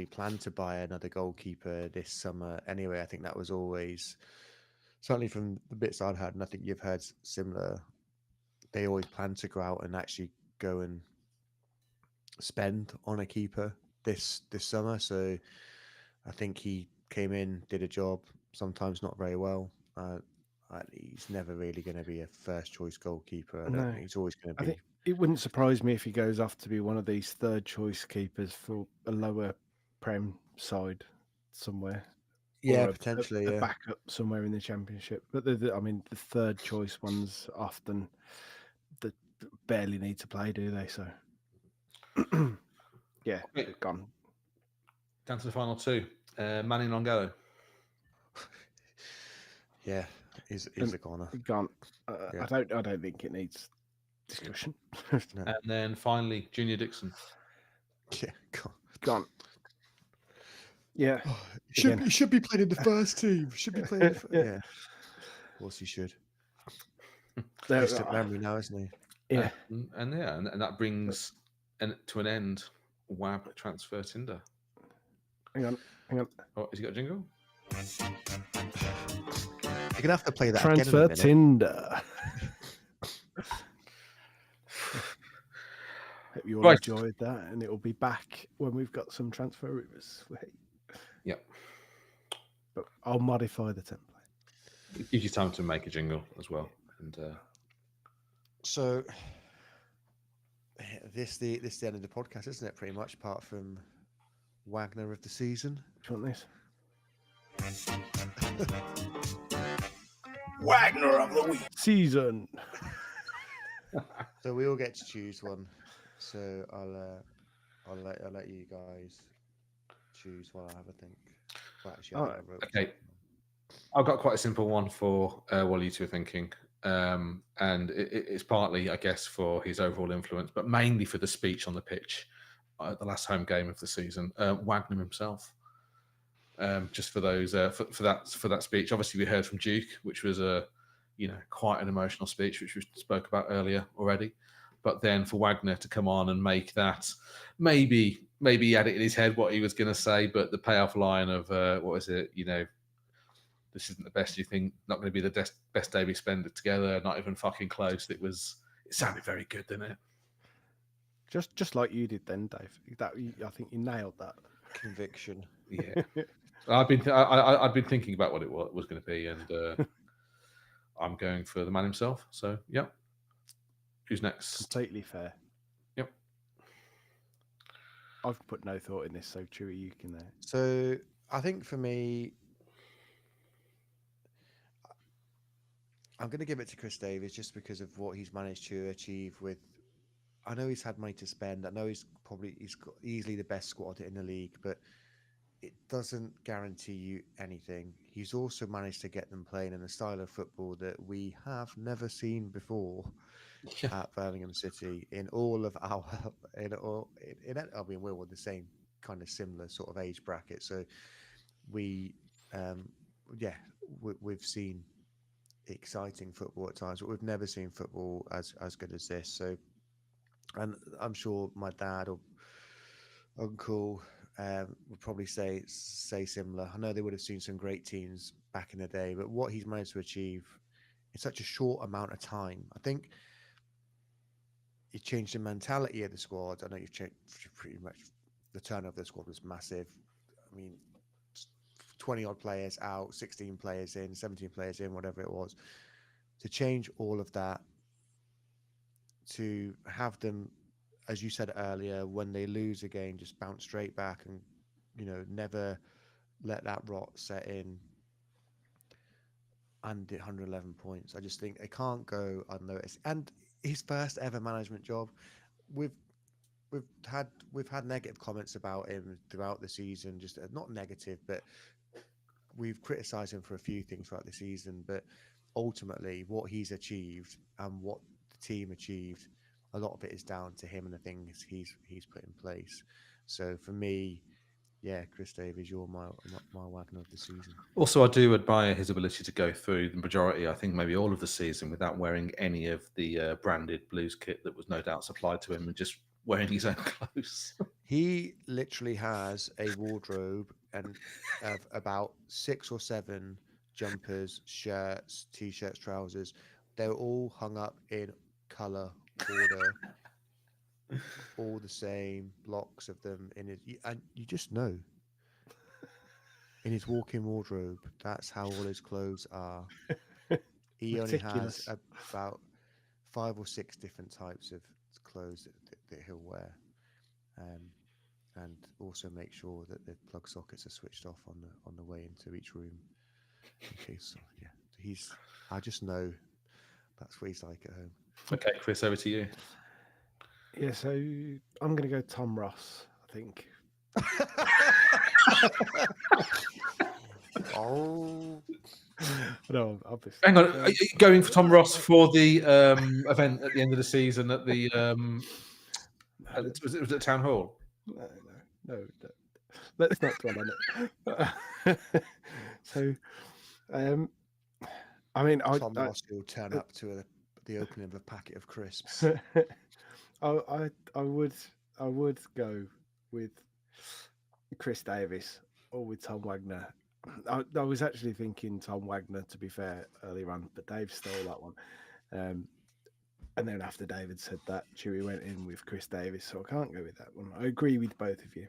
planned to buy another goalkeeper this summer. Anyway, I think that was always certainly from the bits I'd heard, and I think you've heard similar. They always plan to go out and actually go and spend on a keeper this summer. So I think he came in, did a job, sometimes not very well. He's never really going to be a first choice goalkeeper. I don't No, think he's always going to I think be. it wouldn't surprise me if he goes off to be one of these third choice keepers for a lower prem side somewhere, Yeah, or potentially. a Yeah, backup somewhere in the championship. But I mean, the third choice ones often that barely need to play, do they? So yeah, Okay. gone. Down to the final two. Manny Longo. yeah, he's a corner. Gone. Yeah. I don't think it needs discussion. No. And then finally, Junior Dixon. Yeah, God. Gone. Yeah. He should be playing in the first team. Should be playing in the Yeah. yeah. Of course he should. There- Distant memory now, isn't he? yeah. And that brings to an end WAB Transfer Tinder. Hang on. Oh, has he got a jingle? You're gonna have to play that Transfer again in a minute. Tinder. Hope you all Right. enjoyed that, and it will be back when we've got some transfer rumors. Yep. But I'll modify the template. It gives you time to make a jingle as well. And So this the end of the podcast, isn't it? Pretty much, apart from Wagner of the season. Do you want this? Wagner of the week. Season. So we all get to choose one. So I'll let you guys choose while I have a think. Well, actually, I think I wrote okay. I've got quite a simple one for while you two are thinking. And it's partly, I guess, for his overall influence, but mainly for the speech on the pitch at the last home game of the season. Wagner himself, just for those for that speech. Obviously, we heard from Duke, which was quite an emotional speech, which we spoke about earlier already. But then for Wagner to come on and make that, maybe he had it in his head what he was going to say, but the payoff line of what is it? This isn't the best you think, not going to be the best day we spend it together, not even fucking close. It sounded very good, didn't it? Just like you did then, Dave. I think you nailed that. conviction. Yeah. I've been thinking about what it was going to be, and I'm going for the man himself. So, yeah. Who's next? Completely fair. Yep. I've put no thought in this, so Chewy, you can there. So I think for me, I'm going to give it to Chris Davies just because of what he's managed to achieve with. I know he's had money to spend. I know he's got easily the best squad in the league, but it doesn't guarantee you anything. He's also managed to get them playing in a style of football that we have never seen before at Birmingham City. In all of our, I mean, we're all the same kind of similar sort of age bracket. So we've seen exciting football at times, but we've never seen football as good as this. So, and I'm sure my dad or uncle would probably say similar. I know they would have seen some great teams back in the day, but what he's managed to achieve in such a short amount of time, I think he changed the mentality of the squad. I know you've changed pretty much. The turnover of the squad was massive. I mean, 20 odd players out, 16 players in, 17 players in, whatever it was. To change all of that, to have them, as you said earlier, when they lose again, just bounce straight back and, never let that rot set in. And 111 points. I just think it can't go unnoticed. And his first ever management job, we've had negative comments about him throughout the season. Just not negative, but we've criticised him for a few things throughout the season. But ultimately, what he's achieved and what the team achieved, a lot of it is down to him and the things he's put in place. So for me, yeah, Chris Davies, you're my Wagner of the season. Also, I do admire his ability to go through the majority, I think maybe all of the season, without wearing any of the branded Blues kit that was no doubt supplied to him, and just wearing his own clothes. He literally has a wardrobe and of about 6 or 7 jumpers, shirts, t-shirts, trousers. They're all hung up in colour order, all the same blocks of them in his, and you just know in his walk-in wardrobe, that's how all his clothes are. He only has about 5 or 6 different types of clothes that he'll wear, and also make sure that the plug sockets are switched off on the way into each room. Okay, so yeah, I just know that's what he's like at home. Okay, Chris, over to you. Yeah, so I'm going to go Tom Ross, I think. Oh, No, obviously. Hang on, are you going for Tom Ross for the event at the end of the season at the was it Town Hall? No. Let's not dwell on it. So, I mean, Tom Ross will turn up to the opening of a packet of crisps. I would go with Chris Davies or with Tom Wagner. I was actually thinking Tom Wagner, to be fair, earlier on, but Dave stole that one. And then after David said that, Chewy went in with Chris Davies, so I can't go with that one. I agree with both of you.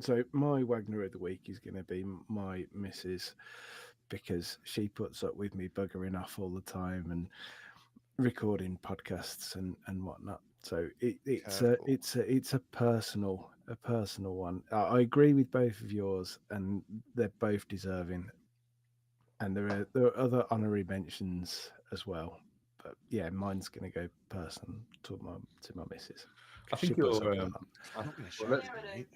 So my Wagner of the week is going to be my missus, because she puts up with me buggering off all the time and recording podcasts and whatnot. So it's a personal one. I agree with both of yours, and they're both deserving. And there are other honorary mentions as well, but yeah, mine's going to go person to my missus. I think She puts you're. up with that. I'm not going to shout, mate.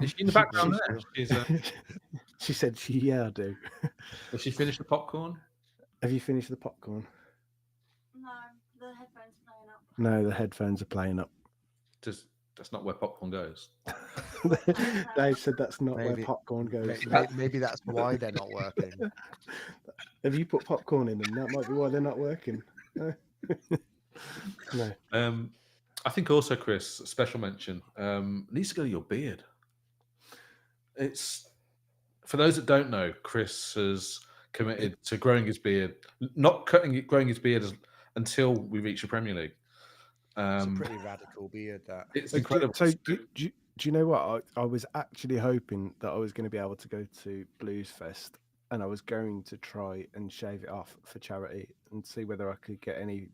Is she in the background there? She's, She said, "Yeah, I do." has she finished the popcorn? Have you finished the popcorn? No, the headphones are playing up. No, the headphones are playing up. That's not where popcorn goes. Dave said that's not Maybe- where popcorn goes. Maybe that's why they're not working. Have you put popcorn in them? That might be why they're not working. No. I think also, Chris, a special mention needs to go to your beard. It's, for those that don't know, Chris has committed to growing his beard, not growing his beard until we reach the Premier League. It's a pretty radical beard, that. It's So, incredible. do you know what? I was actually hoping that I was going to be able to go to Blues Fest, and I was going to try and shave it off for charity and see whether I could get any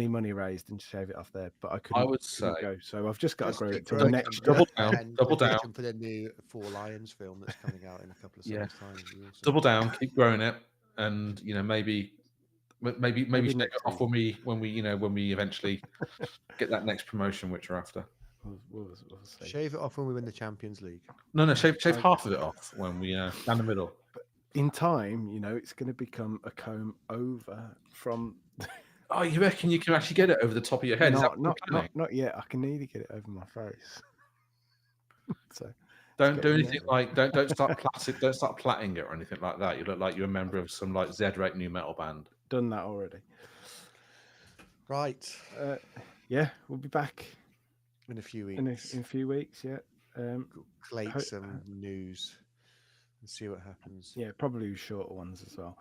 money raised and shave it off there. But I couldn't. I would say, go. So I've just got Just to grow keep it till growing the it next. and double down. audition for the new Four Lions film that's coming out in a couple of seconds' time. double down, keep growing it, and maybe shave next it off when we eventually get that next promotion, which we're after. We'll see. Shave it off when we win the Champions League. No, shave half of it off when we down the middle. In time, it's going to become a comb over from. Oh, you reckon you can actually get it over the top of your head? Is that what you're planning? Not yet. I can nearly get it over my face. So Don't get do in anything like don't start platting it or anything like that. You look like you're a member of some like Z-rate new metal band. done that already. Right. Yeah, we'll be back In a few in weeks. a few weeks. Yeah. Collate ho- some news and see what happens. Yeah, probably shorter ones as well.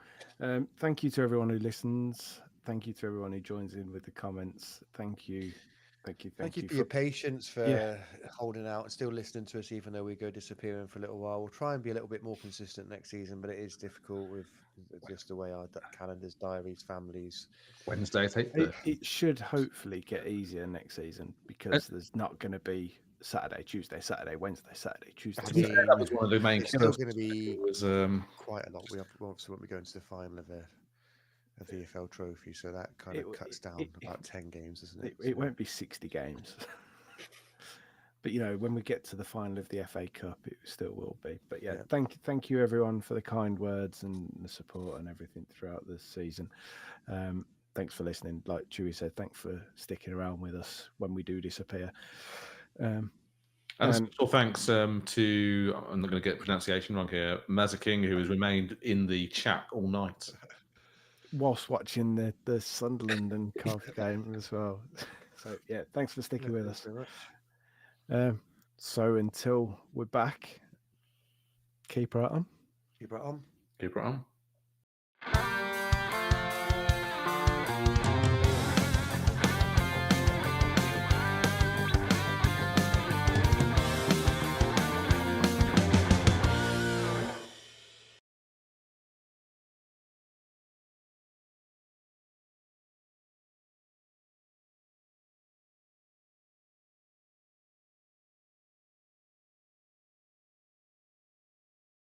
Thank you to everyone who listens. Thank you to everyone who joins in with the comments. Thank you. Thank you for your patience, for holding out and still listening to us, even though we go disappearing for a little while. We'll try and be a little bit more consistent next season, but it is difficult with just the way our calendars, diaries, families. Wednesday, It should hopefully get easier next season because there's not going to be Saturday, Tuesday, Saturday, Wednesday, Saturday, Tuesday. I Saturday. mean, that was one of the main it's still killers. going to be Was quite a lot. We obviously won't be going to the final of the EFL Trophy, so that kind of cuts down about 10 games, doesn't it? It won't be 60 games. But when we get to the final of the FA Cup, it still will be. But yeah. Thank you everyone for the kind words and the support and everything throughout the season. Thanks for listening. Like Chewy said, thanks for sticking around with us when we do disappear. And a special thanks to, I'm not going to get pronunciation wrong here, Mazaking, who has remained in the chat all night. Whilst watching the Sunderland and Cardiff game as well. So yeah, thanks for sticking with us. Very much. So until we're back, keep right on. Keep right on. Keep it on.